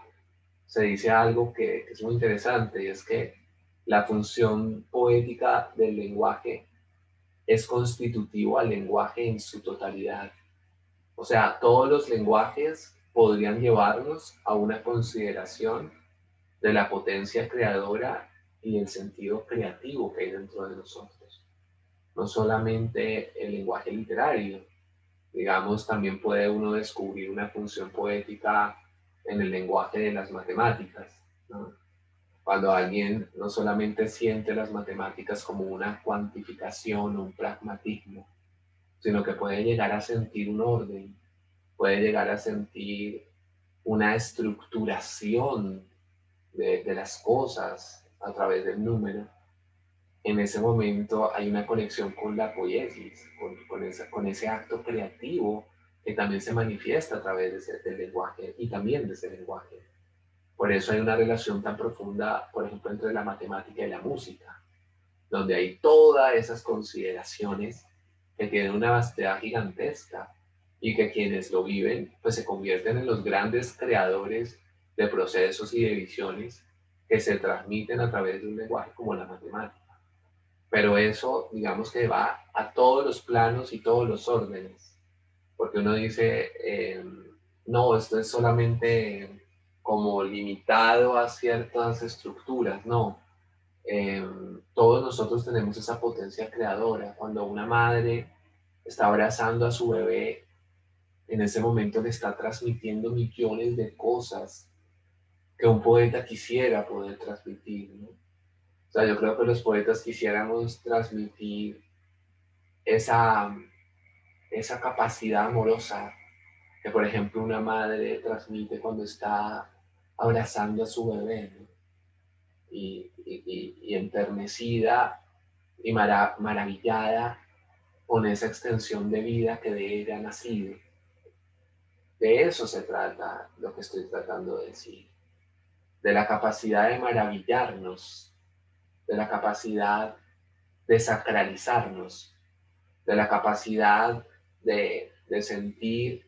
se dice algo que es muy interesante, y es que la función poética del lenguaje es constitutivo al lenguaje en su totalidad. O sea, todos los lenguajes podrían llevarnos a una consideración de la potencia creadora y el sentido creativo que hay dentro de nosotros. No solamente el lenguaje literario, digamos, también puede uno descubrir una función poética en el lenguaje de las matemáticas, ¿no? Cuando alguien no solamente siente las matemáticas como una cuantificación o un pragmatismo, sino que puede llegar a sentir un orden, puede llegar a sentir una estructuración de las cosas a través del número. En ese momento hay una conexión con la poiesis, con ese acto creativo que también se manifiesta a través del lenguaje y también de ese lenguaje. Por eso hay una relación tan profunda, por ejemplo, entre la matemática y la música, donde hay todas esas consideraciones que tienen una vastedad gigantesca y que quienes lo viven pues se convierten en los grandes creadores de procesos y de visiones que se transmiten a través de un lenguaje como la matemática. Pero eso, digamos que va a todos los planos y todos los órdenes, porque uno dice, no, esto es solamente como limitado a ciertas estructuras, no. Todos nosotros tenemos esa potencia creadora. Cuando una madre está abrazando a su bebé, en ese momento le está transmitiendo millones de cosas que un poeta quisiera poder transmitir, ¿no? O sea, yo creo que los poetas quisiéramos transmitir esa, esa capacidad amorosa que, por ejemplo, una madre transmite cuando está abrazando a su bebé, ¿no? Y enternecida y maravillada con esa extensión de vida que de ella ha nacido. De eso se trata lo que estoy tratando de decir, de la capacidad de maravillarnos, de la capacidad de sacralizarnos, de la capacidad de sentir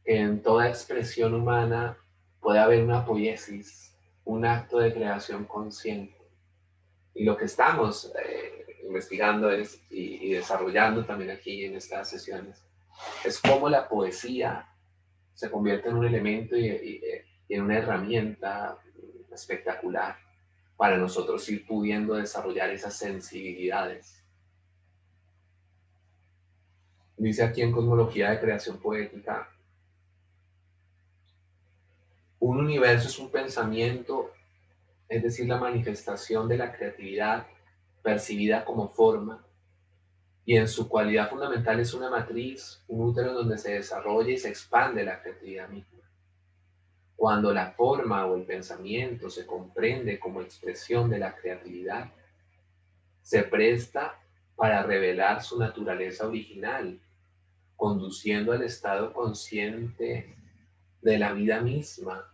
que en toda expresión humana puede haber una poiesis, un acto de creación consciente. Y lo que estamos investigando y desarrollando también aquí en estas sesiones es cómo la poesía se convierte en un elemento y en una herramienta espectacular para nosotros ir pudiendo desarrollar esas sensibilidades. Dice aquí en Cosmología de Creación Poética, un universo es un pensamiento, es decir, la manifestación de la creatividad percibida como forma, y en su cualidad fundamental es una matriz, un útero donde se desarrolla y se expande la creatividad misma. Cuando la forma o el pensamiento se comprende como expresión de la creatividad, se presta para revelar su naturaleza original, conduciendo al estado consciente de la vida misma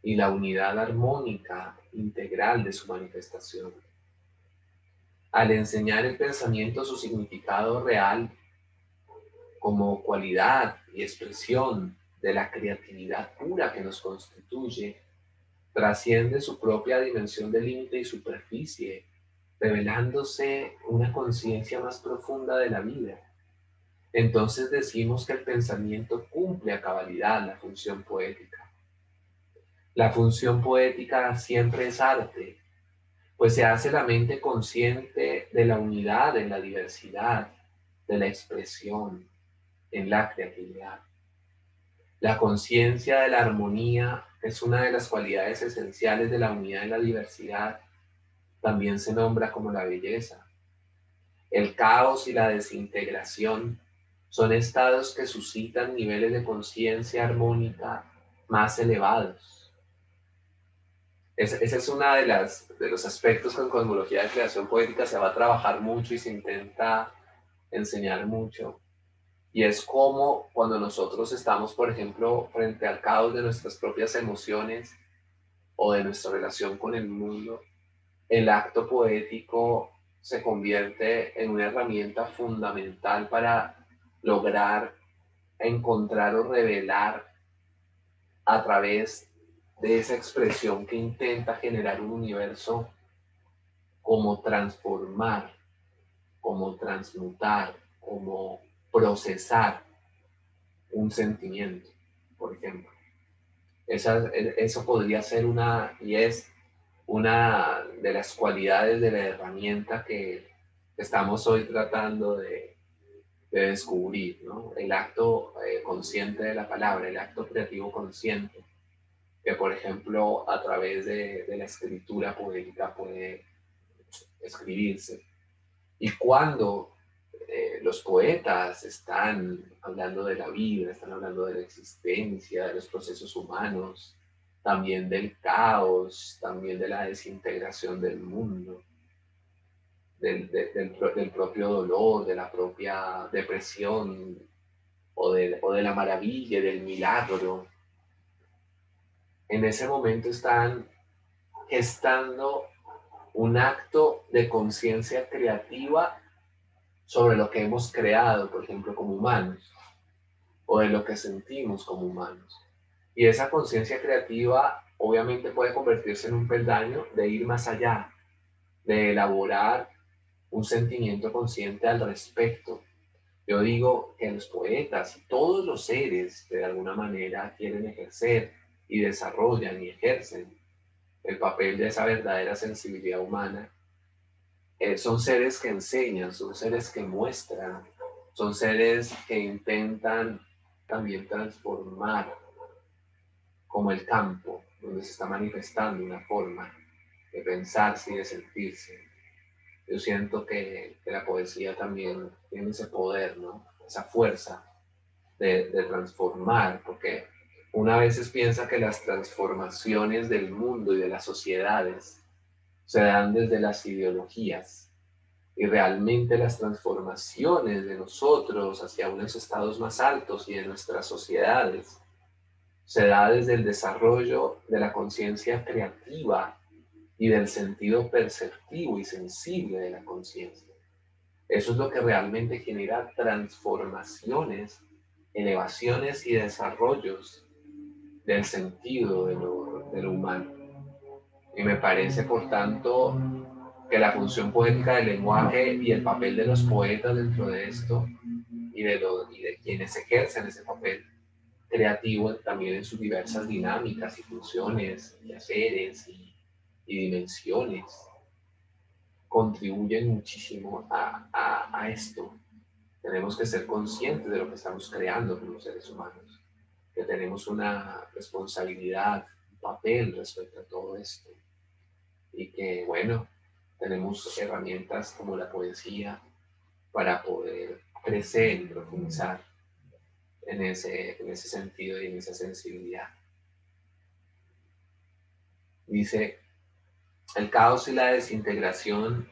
y la unidad armónica integral de su manifestación. Al enseñar el pensamiento su significado real como cualidad y expresión de la creatividad pura que nos constituye, trasciende su propia dimensión de límite y superficie, revelándose una conciencia más profunda de la vida. Entonces decimos que el pensamiento cumple a cabalidad la función poética. La función poética siempre es arte, pues se hace la mente consciente de la unidad en la diversidad, de la expresión, en la creatividad. La conciencia de la armonía es una de las cualidades esenciales de la unidad en la diversidad. También se nombra como la belleza. El caos y la desintegración son estados que suscitan niveles de conciencia armónica más elevados. Ese es uno de los aspectos que en cosmología de creación poética se va a trabajar mucho y se intenta enseñar mucho. Y es como cuando nosotros estamos, por ejemplo, frente al caos de nuestras propias emociones o de nuestra relación con el mundo, el acto poético se convierte en una herramienta fundamental para lograr encontrar o revelar a través de esa expresión que intenta generar un universo, como transformar, como transmutar, como procesar un sentimiento, por ejemplo. Eso podría ser y es una de las cualidades de la herramienta que estamos hoy tratando de descubrir, ¿no? El acto consciente de la palabra, el acto creativo consciente, que por ejemplo a través de la escritura poética puede escribirse. Y cuando los poetas están hablando de la vida, están hablando de la existencia, de los procesos humanos, también del caos, también de la desintegración del mundo, del propio dolor, de la propia depresión o de la maravilla, del milagro. En ese momento están gestando un acto de conciencia creativa sobre lo que hemos creado, por ejemplo, como humanos, o de lo que sentimos como humanos. Y esa conciencia creativa obviamente puede convertirse en un peldaño de ir más allá, de elaborar un sentimiento consciente al respecto. Yo digo que los poetas y todos los seres de alguna manera quieren ejercer y desarrollan y ejercen el papel de esa verdadera sensibilidad humana. Son seres que enseñan, son seres que muestran, son seres que intentan también transformar como el campo donde se está manifestando una forma de pensarse y de sentirse. Yo siento que la poesía también tiene ese poder, ¿no? Esa fuerza de transformar, porque una vez piensa que las transformaciones del mundo y de las sociedades se dan desde las ideologías, y realmente las transformaciones de nosotros hacia unos estados más altos y de nuestras sociedades se da desde el desarrollo de la conciencia creativa y del sentido perceptivo y sensible de la conciencia. Eso es lo que realmente genera transformaciones, elevaciones y desarrollos del sentido de lo humano. Y me parece, por tanto, que la función poética del lenguaje y el papel de los poetas dentro de esto y de quienes ejercen ese papel creativo también en sus diversas dinámicas y funciones y haceres y dimensiones contribuyen muchísimo a esto. Tenemos que ser conscientes de lo que estamos creando como seres humanos, que tenemos una responsabilidad, un papel respecto a todo esto y que, bueno, tenemos herramientas como la poesía para poder crecer y profundizar en ese sentido y en esa sensibilidad. Dice, el caos y la desintegración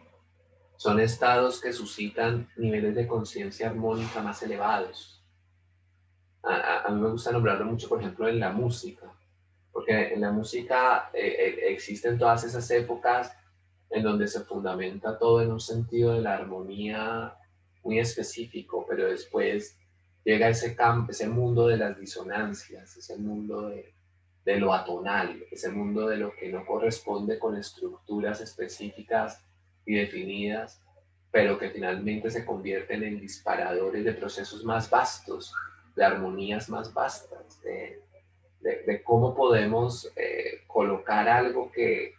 son estados que suscitan niveles de conciencia armónica más elevados. A mí me gusta nombrarlo mucho, por ejemplo, en la música, porque en la música existen todas esas épocas en donde se fundamenta todo en un sentido de la armonía muy específico, pero después llega ese campo, ese mundo de las disonancias, ese mundo de lo atonal, ese mundo de lo que no corresponde con estructuras específicas y definidas, pero que finalmente se convierten en disparadores de procesos más vastos, de armonías más vastas, de cómo podemos colocar algo que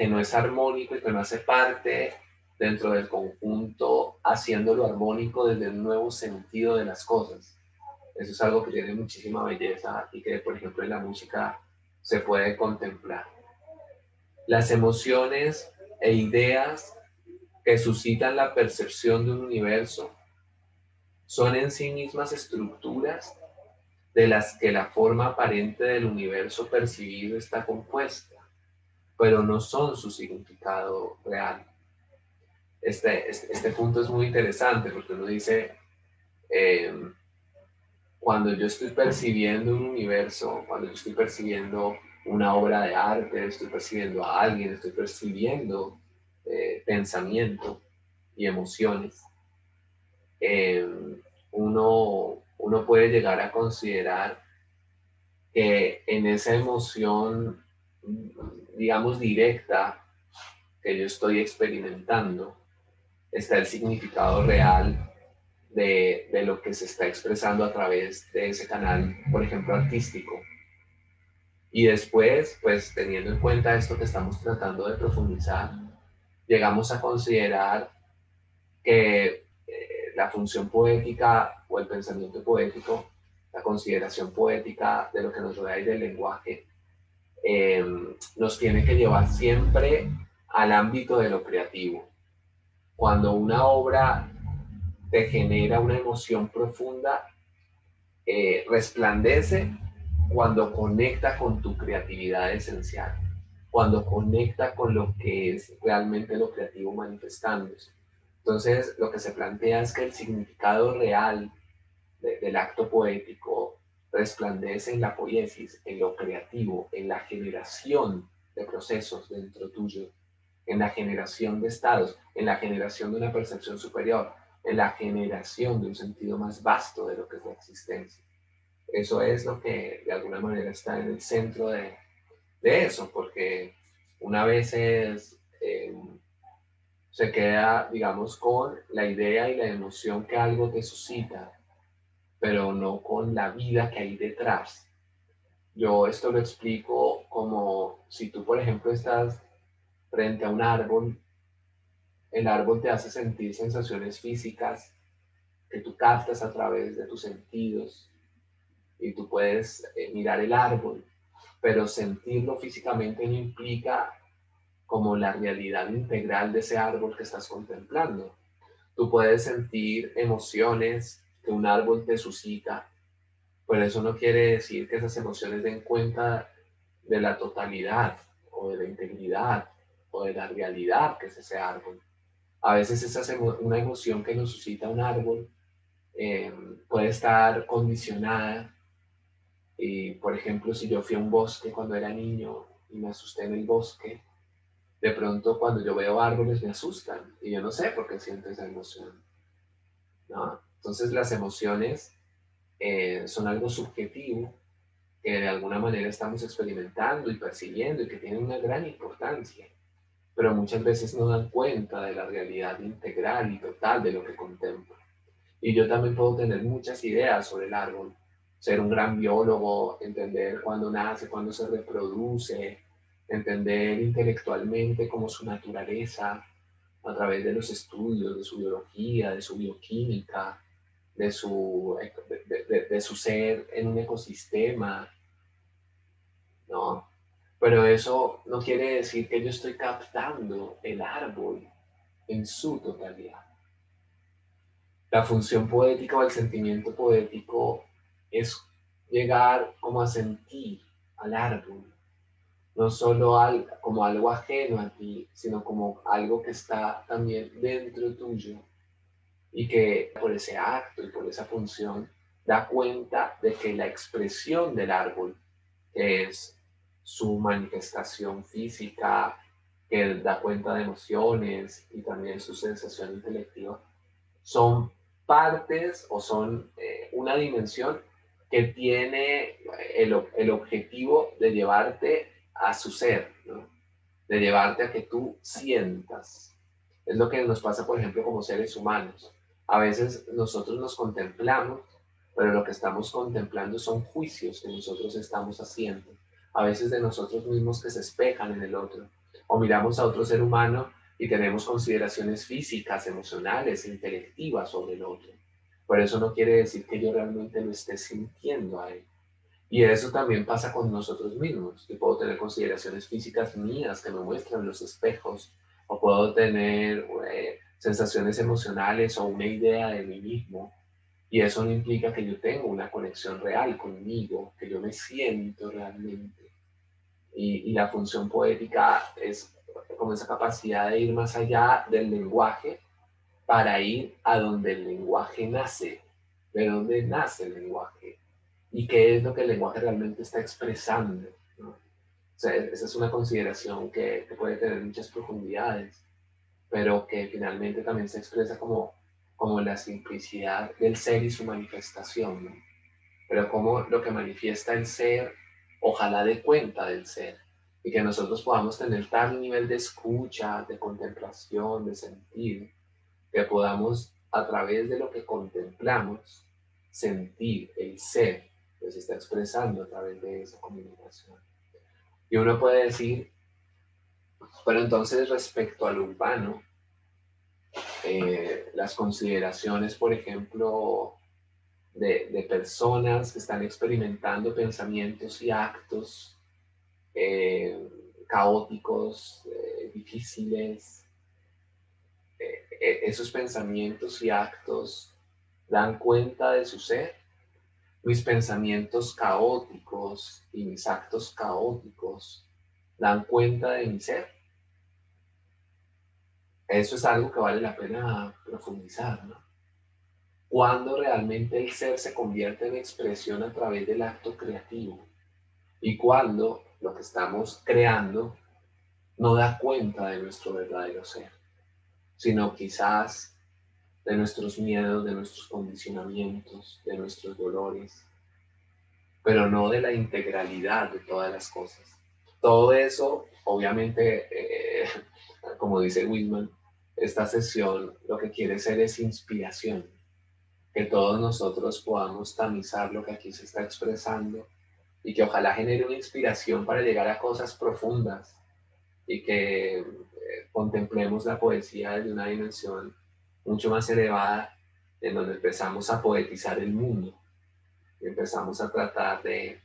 no es armónico y que no hace parte dentro del conjunto, haciéndolo armónico desde un nuevo sentido de las cosas. Eso es algo que tiene muchísima belleza y que, por ejemplo, en la música se puede contemplar. Las emociones e ideas que suscitan la percepción de un universo son en sí mismas estructuras de las que la forma aparente del universo percibido está compuesta, pero no son su significado real. Este punto es muy interesante porque uno dice, cuando yo estoy percibiendo un universo, cuando yo estoy percibiendo una obra de arte, estoy percibiendo a alguien, estoy percibiendo pensamiento y emociones, uno puede llegar a considerar que en esa emoción, digamos, directa que yo estoy experimentando, está el significado real de lo que se está expresando a través de ese canal, por ejemplo, artístico. Y después, pues teniendo en cuenta esto que estamos tratando de profundizar, llegamos a considerar que la función poética o el pensamiento poético, la consideración poética de lo que nos rodea y del lenguaje, nos tiene que llevar siempre al ámbito de lo creativo. Cuando una obra te genera una emoción profunda, resplandece cuando conecta con tu creatividad esencial, cuando conecta con lo que es realmente lo creativo manifestándose. Entonces, lo que se plantea es que el significado real del acto poético resplandece en la poiesis, en lo creativo, en la generación de procesos dentro tuyo, en la generación de estados, en la generación de una percepción superior, en la generación de un sentido más vasto de lo que es la existencia. Eso es lo que de alguna manera está en el centro de eso, porque una vez se queda, digamos, con la idea y la emoción que algo te suscita, pero no con la vida que hay detrás. Yo esto lo explico como si tú, por ejemplo, estás frente a un árbol, el árbol te hace sentir sensaciones físicas que tú captas a través de tus sentidos y tú puedes mirar el árbol, pero sentirlo físicamente no implica como la realidad integral de ese árbol que estás contemplando. Tú puedes sentir emociones que un árbol te suscita, pero eso no quiere decir que esas emociones den cuenta de la totalidad o de la integridad o de la realidad que es ese árbol. A veces una emoción que nos suscita un árbol puede estar condicionada. Y, por ejemplo, si yo fui a un bosque cuando era niño y me asusté en el bosque, de pronto cuando yo veo árboles me asustan y yo no sé por qué siento esa emoción, ¿no? Entonces las emociones son algo subjetivo que de alguna manera estamos experimentando y percibiendo y que tienen una gran importancia, pero muchas veces no dan cuenta de la realidad integral y total de lo que contemplo. Y yo también puedo tener muchas ideas sobre el árbol, ser un gran biólogo, entender cuándo nace, cuándo se reproduce, entender intelectualmente cómo su naturaleza, a través de los estudios, de su biología, de su bioquímica, de su ser en un ecosistema, ¿no? Pero eso no quiere decir que yo estoy captando el árbol en su totalidad. La función poética o el sentimiento poético es llegar como a sentir al árbol, no solo como algo ajeno a ti, sino como algo que está también dentro tuyo y que por ese acto y por esa función da cuenta de que la expresión del árbol, que es su manifestación física, que da cuenta de emociones y también su sensación intelectiva, son partes o son una dimensión que tiene el objetivo de llevarte a su ser, ¿no? De llevarte a que tú sientas. Es lo que nos pasa, por ejemplo, como seres humanos. A veces nosotros nos contemplamos, pero lo que estamos contemplando son juicios que nosotros estamos haciendo, a veces de nosotros mismos que se espejan en el otro. O miramos a otro ser humano y tenemos consideraciones físicas, emocionales, intelectivas sobre el otro. Pero eso no quiere decir que yo realmente lo esté sintiendo a él. Y eso también pasa con nosotros mismos. Yo puedo tener consideraciones físicas mías que me muestran los espejos, o puedo tener sensaciones emocionales o una idea de mí mismo. Y eso no implica que yo tenga una conexión real conmigo, que yo me siento realmente. Y la función poética es como esa capacidad de ir más allá del lenguaje para ir a donde el lenguaje nace, de dónde nace el lenguaje y qué es lo que el lenguaje realmente está expresando, ¿no? O sea, esa es una consideración que puede tener muchas profundidades, pero que finalmente también se expresa como la simplicidad del ser y su manifestación, ¿no? Pero como lo que manifiesta el ser, ojalá dé cuenta del ser, y que nosotros podamos tener tal nivel de escucha, de contemplación, de sentir, que podamos a través de lo que contemplamos sentir el ser que se está expresando a través de esa comunicación. Y uno puede decir, pero entonces respecto al urbano, las consideraciones, por ejemplo, de personas que están experimentando pensamientos y actos eh, caóticos, difíciles, esos pensamientos y actos dan cuenta de su ser. Mis pensamientos caóticos y mis actos caóticos dan cuenta de mi ser. Eso es algo que vale la pena profundizar, ¿no? Cuando realmente el ser se convierte en expresión a través del acto creativo y cuando lo que estamos creando no da cuenta de nuestro verdadero ser, sino quizás de nuestros miedos, de nuestros condicionamientos, de nuestros dolores, pero no de la integralidad de todas las cosas. Todo eso, obviamente, como dice Whitman, esta sesión lo que quiere ser es inspiración, que todos nosotros podamos tamizar lo que aquí se está expresando y que ojalá genere una inspiración para llegar a cosas profundas y que contemplemos la poesía desde una dimensión mucho más elevada, en donde empezamos a poetizar el mundo y empezamos a tratar de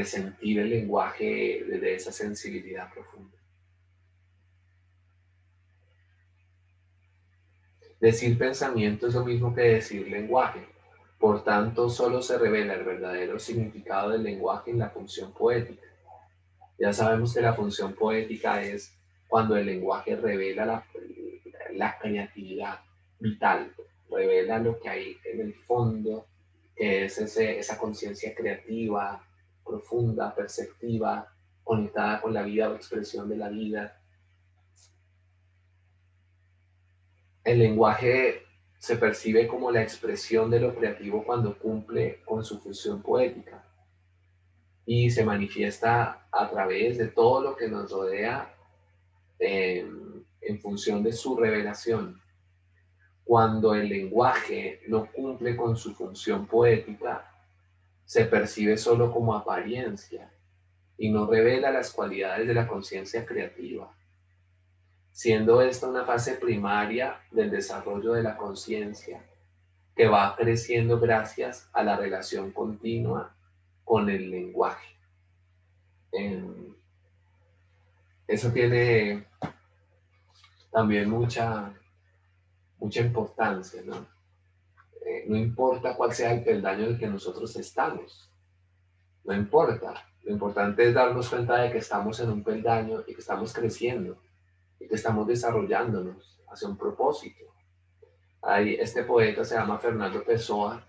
sentir el lenguaje desde esa sensibilidad profunda. Decir pensamiento es lo mismo que decir lenguaje. Por tanto, solo se revela el verdadero significado del lenguaje en la función poética. Ya sabemos que la función poética es cuando el lenguaje revela la creatividad vital, revela lo que hay en el fondo, que es esa conciencia creativa, profunda, perceptiva, conectada con la vida o expresión de la vida. El lenguaje se percibe como la expresión de lo creativo cuando cumple con su función poética y se manifiesta a través de todo lo que nos rodea en función de su revelación. Cuando el lenguaje no cumple con su función poética, se percibe solo como apariencia y no revela las cualidades de la conciencia creativa, siendo esta una fase primaria del desarrollo de la conciencia que va creciendo gracias a la relación continua con el lenguaje. Eso tiene también mucha importancia, ¿no? No importa cuál sea el peldaño en el que nosotros estamos, no importa. Lo importante es darnos cuenta de que estamos en un peldaño y que estamos creciendo y que estamos desarrollándonos hacia un propósito. Este poeta se llama Fernando Pessoa,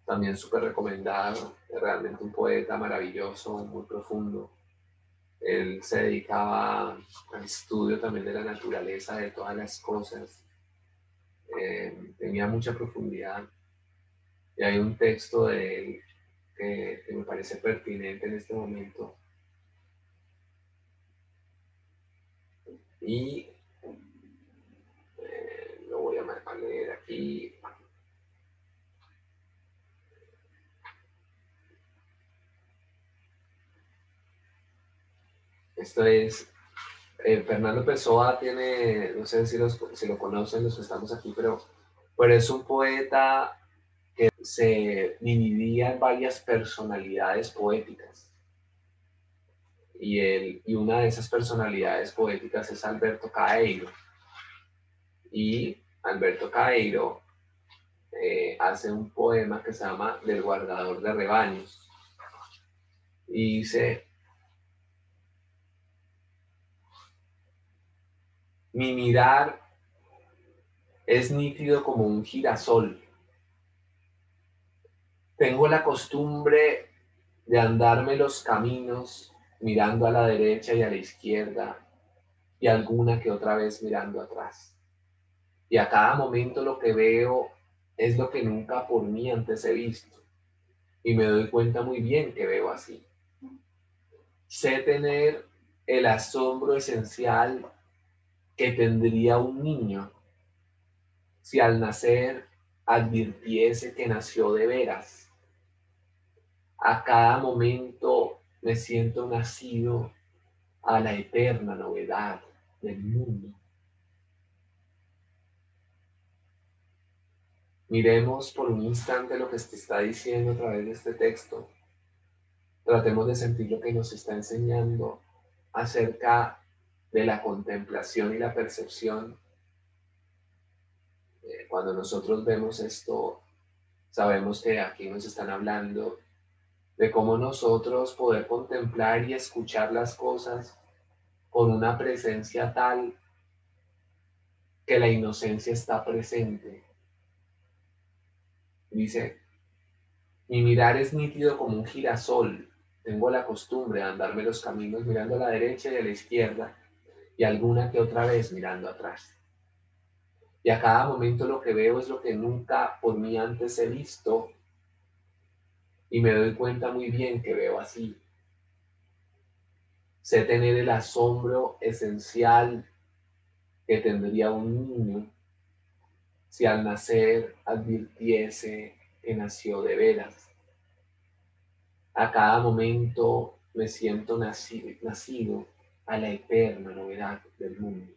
también súper recomendado, es realmente un poeta maravilloso, muy profundo. Él se dedicaba al estudio también de la naturaleza, de todas las cosas. Tenía mucha profundidad. Y hay un texto de él que me parece pertinente en este momento. Y lo voy a leer aquí. Esto es, Fernando Pessoa tiene, no sé si lo conocen los que estamos aquí, pero es un poeta que se dividía en varias personalidades poéticas. Y una de esas personalidades poéticas es Alberto Caeiro. Y Alberto Caeiro hace un poema que se llama Del guardador de rebaños. Y dice: mi mirar es nítido como un girasol. Tengo la costumbre de andarme los caminos mirando a la derecha y a la izquierda y alguna que otra vez mirando atrás. Y a cada momento lo que veo es lo que nunca por mí antes he visto. Y me doy cuenta muy bien que veo así. Sé tener el asombro esencial que tendría un niño si al nacer advirtiese que nació de veras. A cada momento me siento nacido a la eterna novedad del mundo. Miremos por un instante lo que se está diciendo a través de este texto. Tratemos de sentir lo que nos está enseñando acerca de la contemplación y la percepción. Cuando nosotros vemos esto, sabemos que aquí nos están hablando de cómo nosotros poder contemplar y escuchar las cosas con una presencia tal que la inocencia está presente. Dice: mi mirar es nítido como un girasol. Tengo la costumbre de andarme los caminos mirando a la derecha y a la izquierda y alguna que otra vez mirando atrás. Y a cada momento lo que veo es lo que nunca por mí antes he visto y me doy cuenta muy bien que veo así. Sé tener el asombro esencial que tendría un niño si al nacer advirtiese que nació de veras. A cada momento me siento nacido a la eterna novedad del mundo.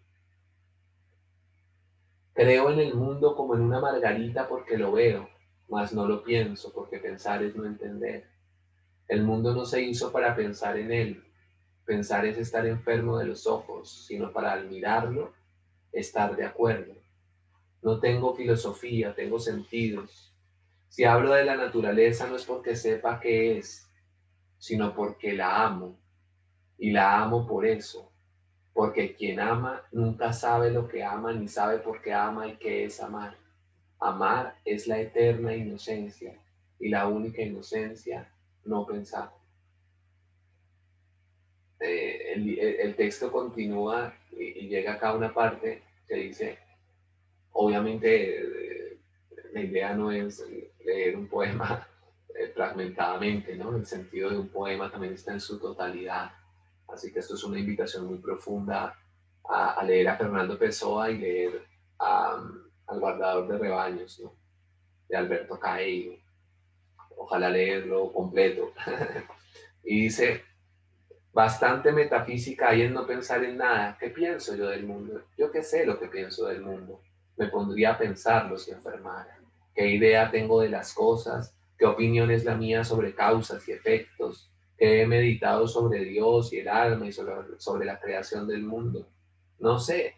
Creo en el mundo como en una margarita porque lo veo, mas no lo pienso porque pensar es no entender. El mundo no se hizo para pensar en él. Pensar es estar enfermo de los ojos, sino para al mirarlo, estar de acuerdo. No tengo filosofía, tengo sentidos. Si hablo de la naturaleza no es porque sepa qué es, sino porque la amo. Y la amo por eso, porque quien ama nunca sabe lo que ama ni sabe por qué ama y qué es amar. Amar es la eterna inocencia y la única inocencia, no pensar. El texto continúa y llega acá a una parte que dice, obviamente la idea no es leer un poema fragmentadamente, ¿no? El sentido de un poema también está en su totalidad. Así que esto es una invitación muy profunda a leer a Fernando Pessoa y leer al guardador de rebaños, ¿no? De Alberto Caeiro. Ojalá leerlo completo. Y dice: bastante metafísica hay en no pensar en nada. ¿Qué pienso yo del mundo? Yo qué sé lo que pienso del mundo. Me pondría a pensarlo si enfermara. ¿Qué idea tengo de las cosas? ¿Qué opinión es la mía sobre causas y efectos? ¿Qué he meditado sobre Dios y el alma y sobre la creación del mundo? No sé.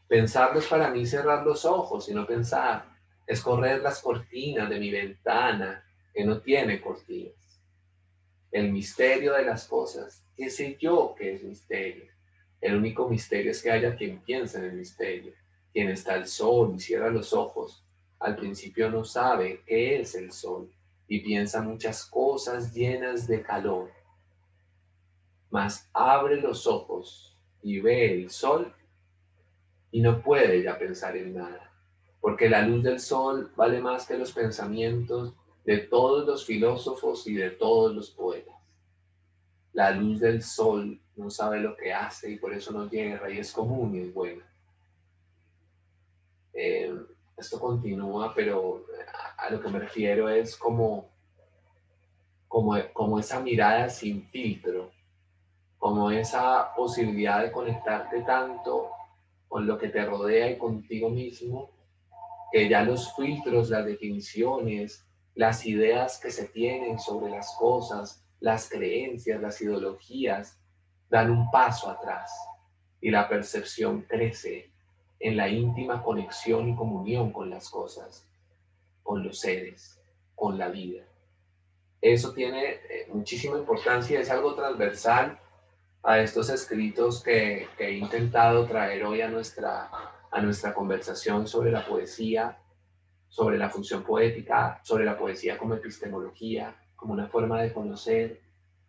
Pensarlo es para mí cerrar los ojos y no pensar. Es correr las cortinas de mi ventana que no tiene cortinas. el misterio de las cosas. ¿Qué sé yo qué es misterio? El único misterio es que haya quien piense en el misterio. Quien está al sol y cierra los ojos, al principio no sabe qué es el sol y piensa muchas cosas llenas de calor. Mas abre los ojos y ve el sol y no puede ya pensar en nada, porque la luz del sol vale más que los pensamientos de todos los filósofos y de todos los poetas. La luz del sol no sabe lo que hace y por eso no hierra y es común y es buena. Eh, Esto continúa, pero a lo que me refiero es como esa mirada sin filtro, como esa posibilidad de conectarte tanto con lo que te rodea y contigo mismo, que ya los filtros, las definiciones, las ideas que se tienen sobre las cosas, las creencias, las ideologías, dan un paso atrás y la percepción crece en la íntima conexión y comunión con las cosas, con los seres, con la vida. Eso tiene muchísima importancia, es algo transversal a estos escritos que he intentado traer hoy a nuestra conversación sobre la poesía, sobre la función poética, sobre la poesía como epistemología, como una forma de conocer,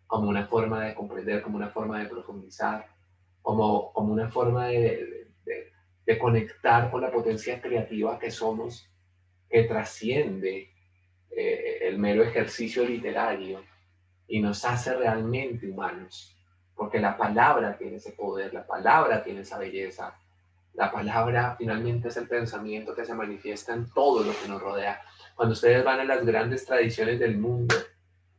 como una forma de comprender, como una forma de profundizar, como una forma de conectar con la potencia creativa que somos, que trasciende el mero ejercicio literario y nos hace realmente humanos, porque la palabra tiene ese poder, la palabra tiene esa belleza, la palabra finalmente es el pensamiento que se manifiesta en todo lo que nos rodea. Cuando ustedes van a las grandes tradiciones del mundo,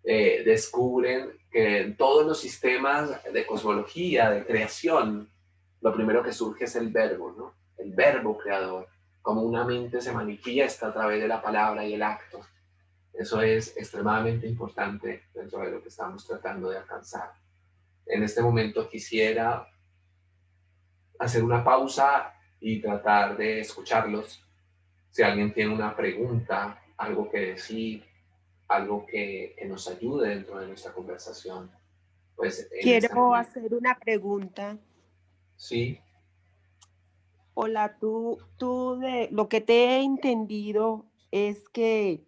descubren que en todos los sistemas de cosmología, de creación, lo primero que surge es el verbo, ¿no? El verbo creador, como una mente se manifiesta a través de la palabra y el acto. Eso es extremadamente importante dentro de lo que estamos tratando de alcanzar. En este momento quisiera hacer una pausa y tratar de escucharlos. Si alguien tiene una pregunta, algo que decir, algo que nos ayude dentro de nuestra conversación, pues en este Quiero momento. hacer una pregunta. Sí. Hola, tú de lo que te he entendido es que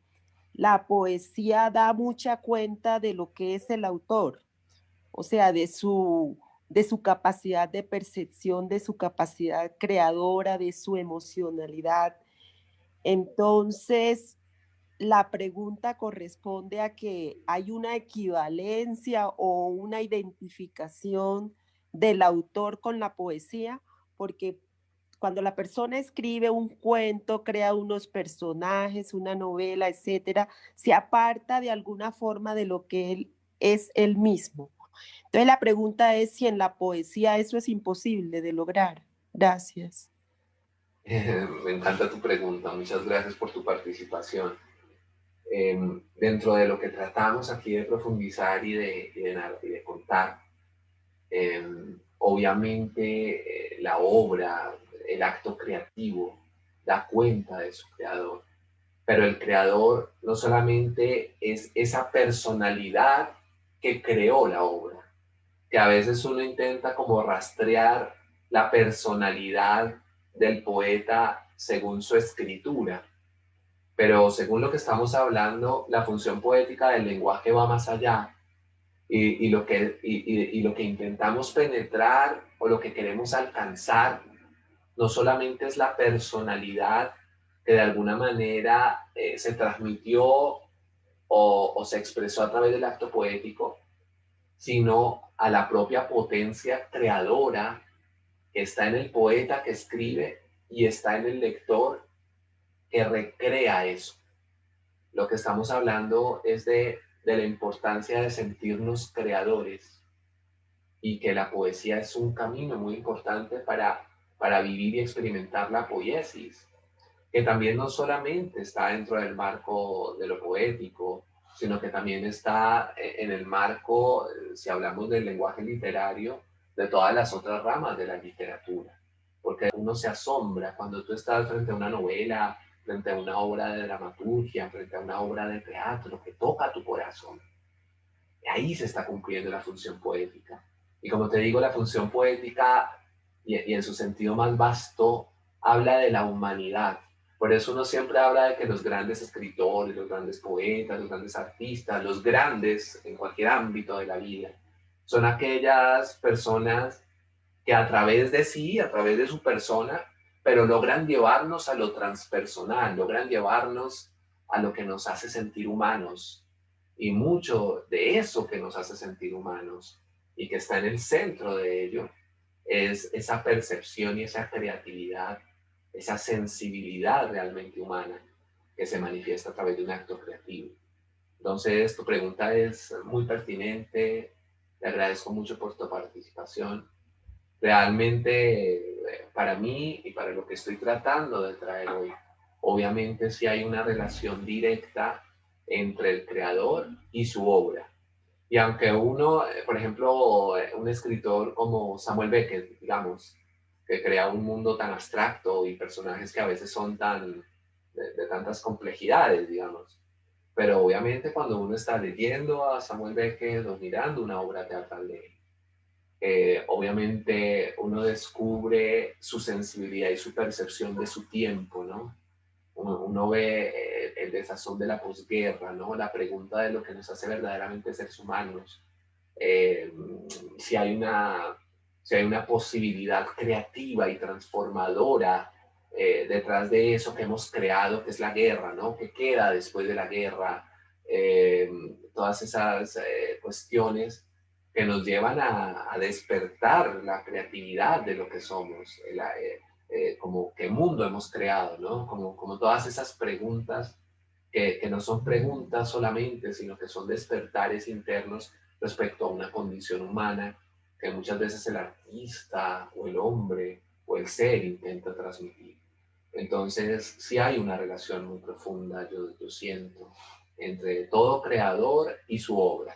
la poesía da mucha cuenta de lo que es el autor, o sea, de su capacidad de percepción, de su capacidad creadora, de su emocionalidad. Entonces, la pregunta corresponde a que hay una equivalencia o una identificación del autor con la poesía, porque cuando la persona escribe un cuento, crea unos personajes, una novela, etcétera, se aparta de alguna forma de lo que él es él mismo. Entonces la pregunta es si en la poesía eso es imposible de lograr. Gracias. Me encanta tu pregunta, muchas gracias por tu participación. Dentro de lo que tratamos aquí de profundizar y de contar, obviamente la obra, el acto creativo, da cuenta de su creador, pero el creador no solamente es esa personalidad que creó la obra, que a veces uno intenta como rastrear la personalidad del poeta según su escritura, pero según lo que estamos hablando, la función poética del lenguaje va más allá y lo que intentamos penetrar o lo que queremos alcanzar no solamente es la personalidad que de alguna manera se transmitió o se expresó a través del acto poético, sino a la propia potencia creadora que está en el poeta que escribe y está en el lector que recrea eso. Lo que estamos hablando es de la importancia de sentirnos creadores y que la poesía es un camino muy importante para vivir y experimentar la poiesis, que también no solamente está dentro del marco de lo poético, sino que también está en el marco, si hablamos del lenguaje literario, de todas las otras ramas de la literatura. Porque uno se asombra cuando tú estás frente a una novela, frente a una obra de dramaturgia, frente a una obra de teatro que toca tu corazón. ahí se está cumpliendo la función poética. Y como te digo, la función poética, y en su sentido más vasto, habla de la humanidad. Por eso uno siempre habla de que los grandes escritores, los grandes poetas, los grandes artistas, los grandes en cualquier ámbito de la vida, son aquellas personas que a través de sí, a través de su persona, pero logran llevarnos a lo transpersonal, logran llevarnos a lo que nos hace sentir humanos. Y mucho de eso que nos hace sentir humanos y que está en el centro de ello es esa percepción y esa creatividad, esa sensibilidad realmente humana que se manifiesta a través de un acto creativo. Entonces, tu pregunta es muy pertinente, te agradezco mucho por tu participación. Realmente, para mí y para lo que estoy tratando de traer hoy, obviamente sí hay una relación directa entre el creador y su obra. Y aunque uno, por ejemplo, un escritor como Samuel Beckett, digamos, que crea un mundo tan abstracto y personajes que a veces son tan de tantas complejidades, digamos. Pero obviamente cuando uno está leyendo a Samuel Beckett o mirando una obra teatral de él, obviamente uno descubre su sensibilidad y su percepción de su tiempo, ¿no? Uno ve el desazón de la posguerra, ¿no? La pregunta de lo que nos hace verdaderamente seres humanos. Eh, si hay una, si hay una posibilidad creativa y transformadora detrás de eso que hemos creado, que es la guerra, ¿no? ¿Qué queda después de la guerra? Todas esas cuestiones que nos llevan a despertar la creatividad de lo que somos, como qué mundo hemos creado, ¿no? Como todas esas preguntas que no son preguntas solamente, sino que son despertares internos respecto a una condición humana que muchas veces el artista o el hombre o el ser intenta transmitir. Entonces, sí hay una relación muy profunda, yo siento, entre todo creador y su obra.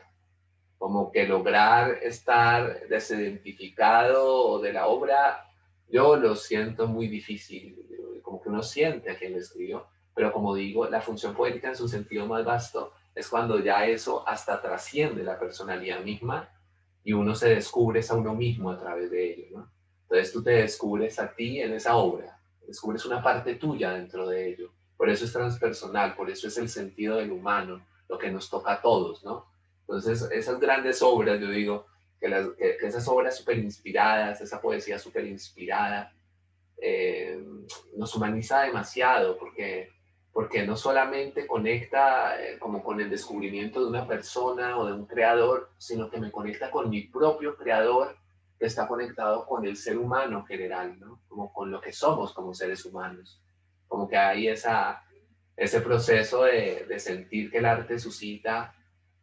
Como que lograr estar desidentificado de la obra, yo lo siento muy difícil, como que uno siente a quien lo escribió, pero como digo, la función poética en su sentido más vasto es cuando ya eso hasta trasciende la personalidad misma y uno se descubre a uno mismo a través de ello, ¿no? Entonces tú te descubres a ti en esa obra, descubres una parte tuya dentro de ello. Por eso es transpersonal, por eso es el sentido del humano, lo que nos toca a todos, ¿no? Entonces, esas grandes obras, yo digo, que esas obras súper inspiradas, esa poesía súper inspirada, nos humaniza demasiado porque no solamente conecta como con el descubrimiento de una persona o de un creador, sino que me conecta con mi propio creador que está conectado con el ser humano en general, ¿no? Como con lo que somos como seres humanos. Como que hay ese proceso de sentir que el arte suscita,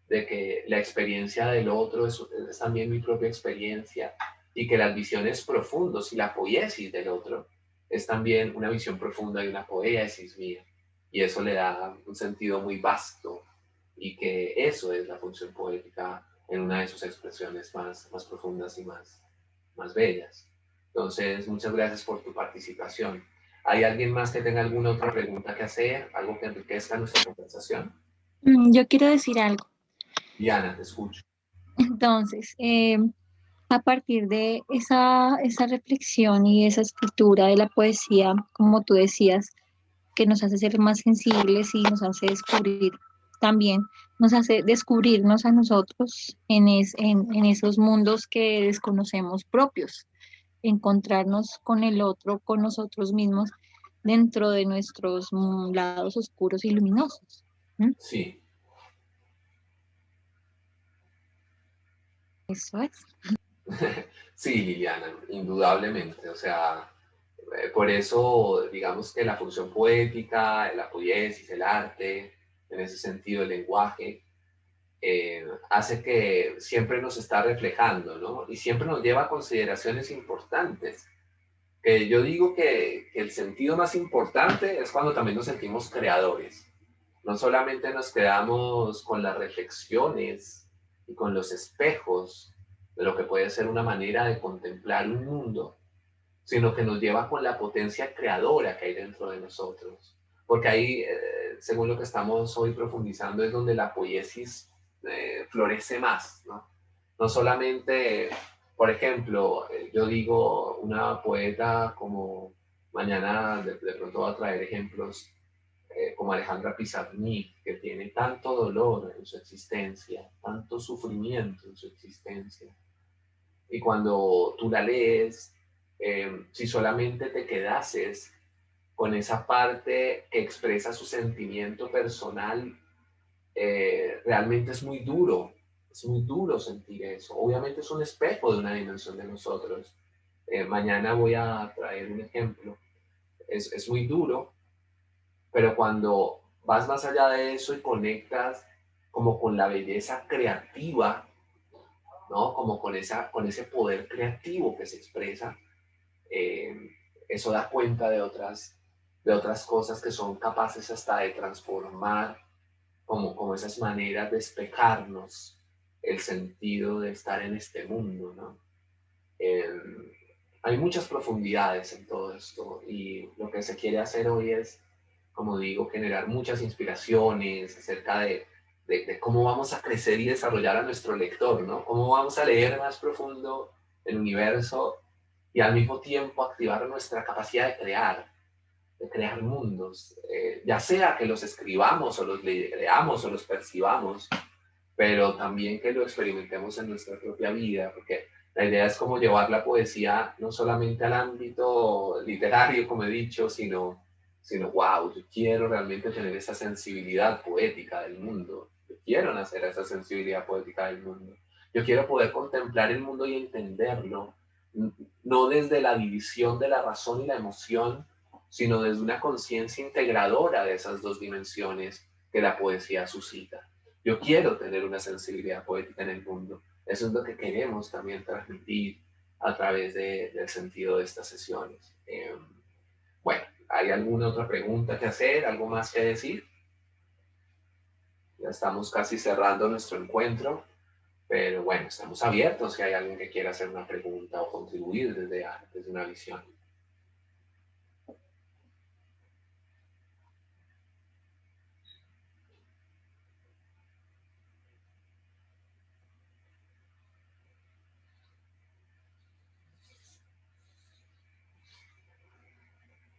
de que la experiencia del otro es también mi propia experiencia y que las visiones profundas y la poiesis del otro es también una visión profunda y una poiesis mía. Y eso le da un sentido muy vasto y que eso es la función poética en una de sus expresiones más profundas y más bellas. Entonces, muchas gracias por tu participación. ¿Hay alguien más que tenga alguna otra pregunta que hacer? ¿Algo que enriquezca nuestra conversación? Yo quiero decir algo. Diana, te escucho. Entonces, a partir de esa reflexión y esa escritura de la poesía, como tú decías, que nos hace ser más sensibles y nos hace descubrir también, nos hace descubrirnos a nosotros en esos mundos que desconocemos propios, encontrarnos con el otro, con nosotros mismos, dentro de nuestros lados oscuros y luminosos. ¿Mm? Sí, Eso es. sí, Liliana, indudablemente. O sea, por eso digamos que la función poética, la poiesis, el arte, en ese sentido el lenguaje, hace que siempre nos está reflejando, ¿no? Y siempre nos lleva a consideraciones importantes. Que yo digo que el sentido más importante es cuando también nos sentimos creadores. No solamente nos quedamos con las reflexiones y con los espejos de lo que puede ser una manera de contemplar un mundo, sino que nos lleva con la potencia creadora que hay dentro de nosotros. Porque ahí, según lo que estamos hoy profundizando, es donde la poiesis florece más, ¿no? No solamente, por ejemplo, yo digo una poeta como, mañana de pronto va a traer ejemplos, como Alejandra Pizarnik, que tiene tanto dolor en su existencia, tanto sufrimiento en su existencia. Y cuando tú la lees, si solamente te quedases con esa parte que expresa su sentimiento personal, realmente es muy duro sentir eso. Obviamente es un espejo de una dimensión de nosotros. Mañana voy a traer un ejemplo. Es muy duro, pero cuando vas más allá de eso y conectas como con la belleza creativa, ¿no? Como con ese poder creativo que se expresa, eso da cuenta de otras cosas que son capaces hasta de transformar como esas maneras de despejarnos el sentido de estar en este mundo, ¿no? Hay muchas profundidades en todo esto y lo que se quiere hacer hoy es, como digo, generar muchas inspiraciones acerca de cómo vamos a crecer y desarrollar a nuestro lector, ¿no? Cómo vamos a leer más profundo el universo y al mismo tiempo activar nuestra capacidad de crear mundos, ya sea que los escribamos o los leamos o los percibamos, pero también que lo experimentemos en nuestra propia vida, porque la idea es como llevar la poesía no solamente al ámbito literario, como he dicho, sino wow, yo quiero realmente tener esa sensibilidad poética del mundo, yo quiero nacer a esa sensibilidad poética del mundo, yo quiero poder contemplar el mundo y entenderlo, no desde la división de la razón y la emoción, sino desde una conciencia integradora de esas dos dimensiones que la poesía suscita. Yo quiero tener una sensibilidad poética en el mundo. Eso es lo que queremos también transmitir a través del sentido de estas sesiones. Bueno, ¿hay alguna otra pregunta que hacer? ¿Algo más que decir? Ya estamos casi cerrando nuestro encuentro, pero bueno, estamos abiertos si hay alguien que quiera hacer una pregunta o contribuir desde una visión.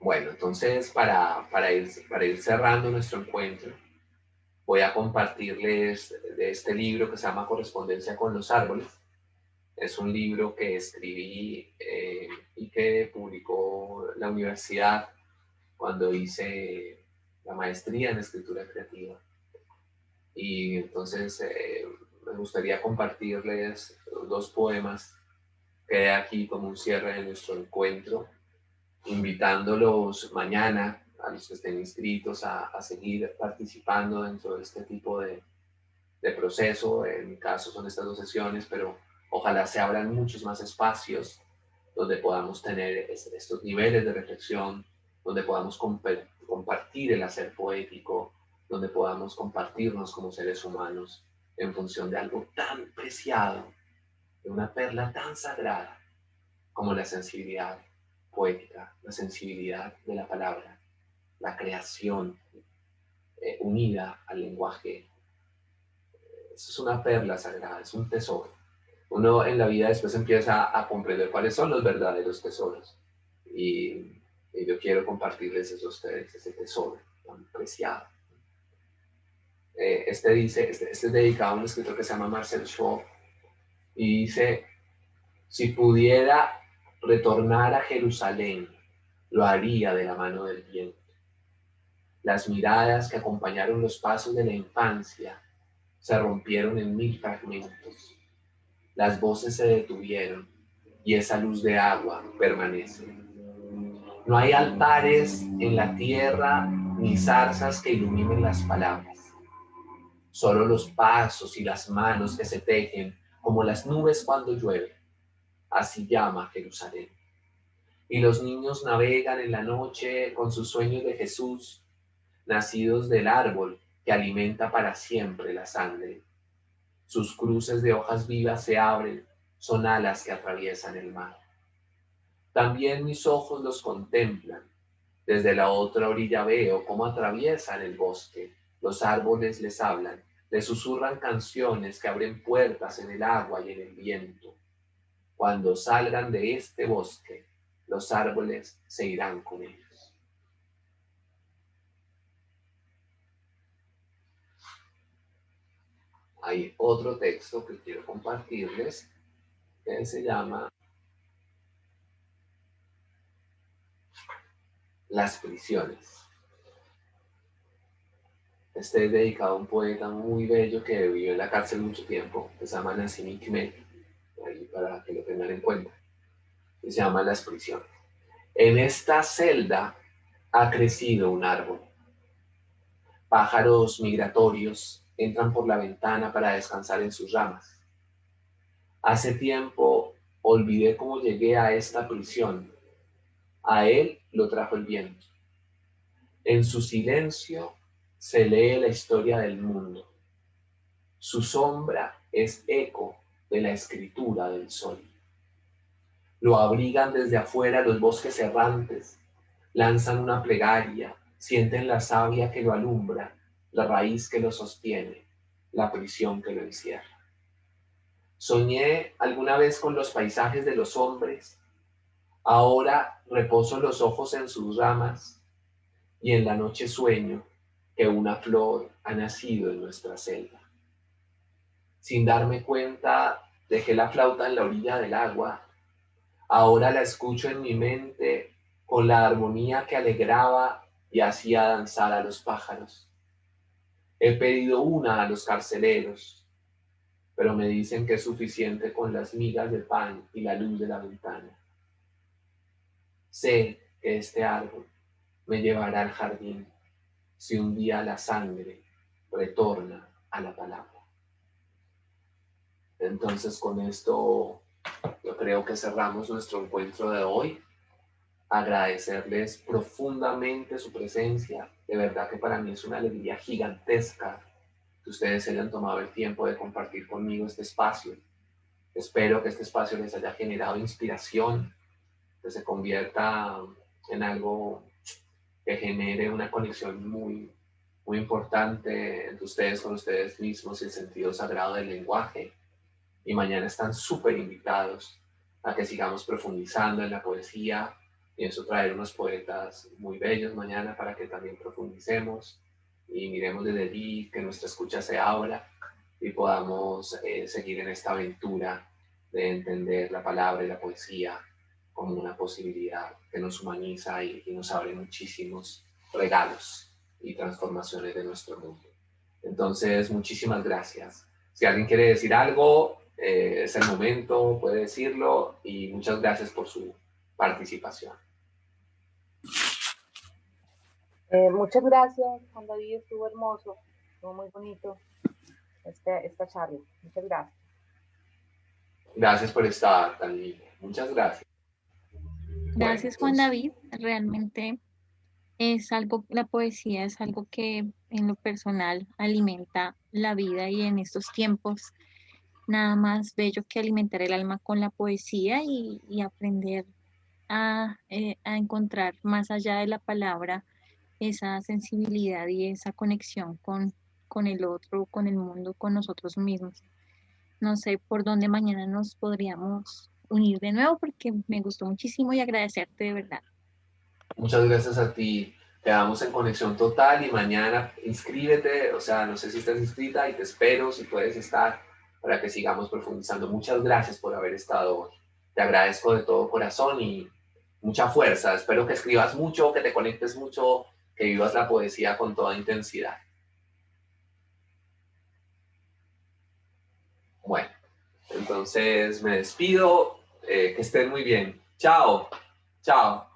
Bueno, entonces para ir cerrando nuestro encuentro, voy a compartirles de este libro que se llama Correspondencia con los árboles. Es un libro que escribí y que publicó la universidad cuando hice la maestría en escritura creativa. Y entonces me gustaría compartirles dos poemas que de aquí como un cierre de nuestro encuentro, invitándolos mañana a los que estén inscritos a seguir participando dentro de este tipo de proceso. En mi caso son estas dos sesiones, pero ojalá se abran muchos más espacios donde podamos tener estos niveles de reflexión, donde podamos compartir el hacer poético, donde podamos compartirnos como seres humanos en función de algo tan preciado, de una perla tan sagrada como la sensibilidad poética, la sensibilidad de la palabra, la creación unida al lenguaje. Eso es una perla sagrada, es un tesoro. Uno en la vida después empieza a comprender cuáles son los verdaderos tesoros. Y yo quiero compartirles eso a ustedes, ese tesoro tan preciado. Este es dedicado a un escritor que se llama Marcel Schwab y dice: si pudiera retornar a Jerusalén, lo haría de la mano del viento. Las miradas que acompañaron los pasos de la infancia se rompieron en 1000 fragmentos. Las voces se detuvieron y esa luz de agua permanece. No hay altares en la tierra ni zarzas que iluminen las palabras. Solo los pasos y las manos que se tejen como las nubes cuando llueve. Así llama Jerusalén. Y los niños navegan en la noche con sus sueños de Jesús, nacidos del árbol que alimenta para siempre la sangre. Sus cruces de hojas vivas se abren, son alas que atraviesan el mar. También mis ojos los contemplan. Desde la otra orilla veo cómo atraviesan el bosque. Los árboles les hablan le susurran canciones que abren puertas en el agua y en el viento. Cuando salgan de este bosque, los árboles se irán con ellos. Hay otro texto que quiero compartirles que se llama Las prisiones. Este es dedicado a un poeta muy bello que vivió en la cárcel mucho tiempo, que se llama Nazim Hikmet, ahí para que lo tengan en cuenta, y se llama Las prisiones. En esta celda ha crecido un árbol. Pájaros migratorios entran por la ventana para descansar en sus ramas. Hace tiempo olvidé cómo llegué a esta prisión. A él lo trajo el viento. En su silencio se lee la historia del mundo. Su sombra es eco de la escritura del sol. Lo abrigan desde afuera los bosques errantes, lanzan una plegaria, sienten la savia que lo alumbra, la raíz que lo sostiene, la prisión que lo encierra. Soñé alguna vez con los paisajes de los hombres, ahora reposo los ojos en sus ramas y en la noche sueño que una flor ha nacido en nuestra selva. Sin darme cuenta, dejé la flauta en la orilla del agua. Ahora la escucho en mi mente con la armonía que alegraba y hacía danzar a los pájaros. He pedido una a los carceleros, pero me dicen que es suficiente con las migas de pan y la luz de la ventana. Sé que este árbol me llevará al jardín si un día la sangre retorna a la palabra. Entonces con esto yo creo que cerramos nuestro encuentro de hoy. Agradecerles profundamente su presencia. De verdad que para mí es una alegría gigantesca que ustedes se hayan tomado el tiempo de compartir conmigo este espacio. Espero que este espacio les haya generado inspiración, que se convierta en algo que genere una conexión muy importante entre ustedes con ustedes mismos y el sentido sagrado del lenguaje. Y mañana están súper invitados a que sigamos profundizando en la poesía. Pienso traer unos poetas muy bellos mañana para que también profundicemos y miremos desde allí, que nuestra escucha se abra y podamos seguir en esta aventura de entender la palabra y la poesía como una posibilidad que nos humaniza y nos abre muchísimos regalos y transformaciones de nuestro mundo. Entonces, muchísimas gracias. Si alguien quiere decir algo, es el momento, puede decirlo, y muchas gracias por su participación. Muchas gracias, Juan David, estuvo hermoso, estuvo muy bonito esta charla. Muchas gracias. Gracias por estar tan lindo. Muchas gracias. Gracias, Juan David. Realmente es algo, la poesía es algo que en lo personal alimenta la vida, y en estos tiempos nada más bello que alimentar el alma con la poesía y aprender a encontrar más allá de la palabra esa sensibilidad y esa conexión con el otro, con el mundo, con nosotros mismos. No sé por dónde mañana nos podríamos unir de nuevo, porque me gustó muchísimo, y agradecerte de verdad. Muchas gracias a ti. Quedamos en conexión total y mañana inscríbete, o sea, no sé si estás inscrita y te espero si puedes estar para que sigamos profundizando. Muchas gracias por haber estado hoy. Te agradezco de todo corazón y mucha fuerza. Espero que escribas mucho, que te conectes mucho, que vivas la poesía con toda intensidad. Bueno, entonces me despido. Que estén muy bien. Chao. Chao.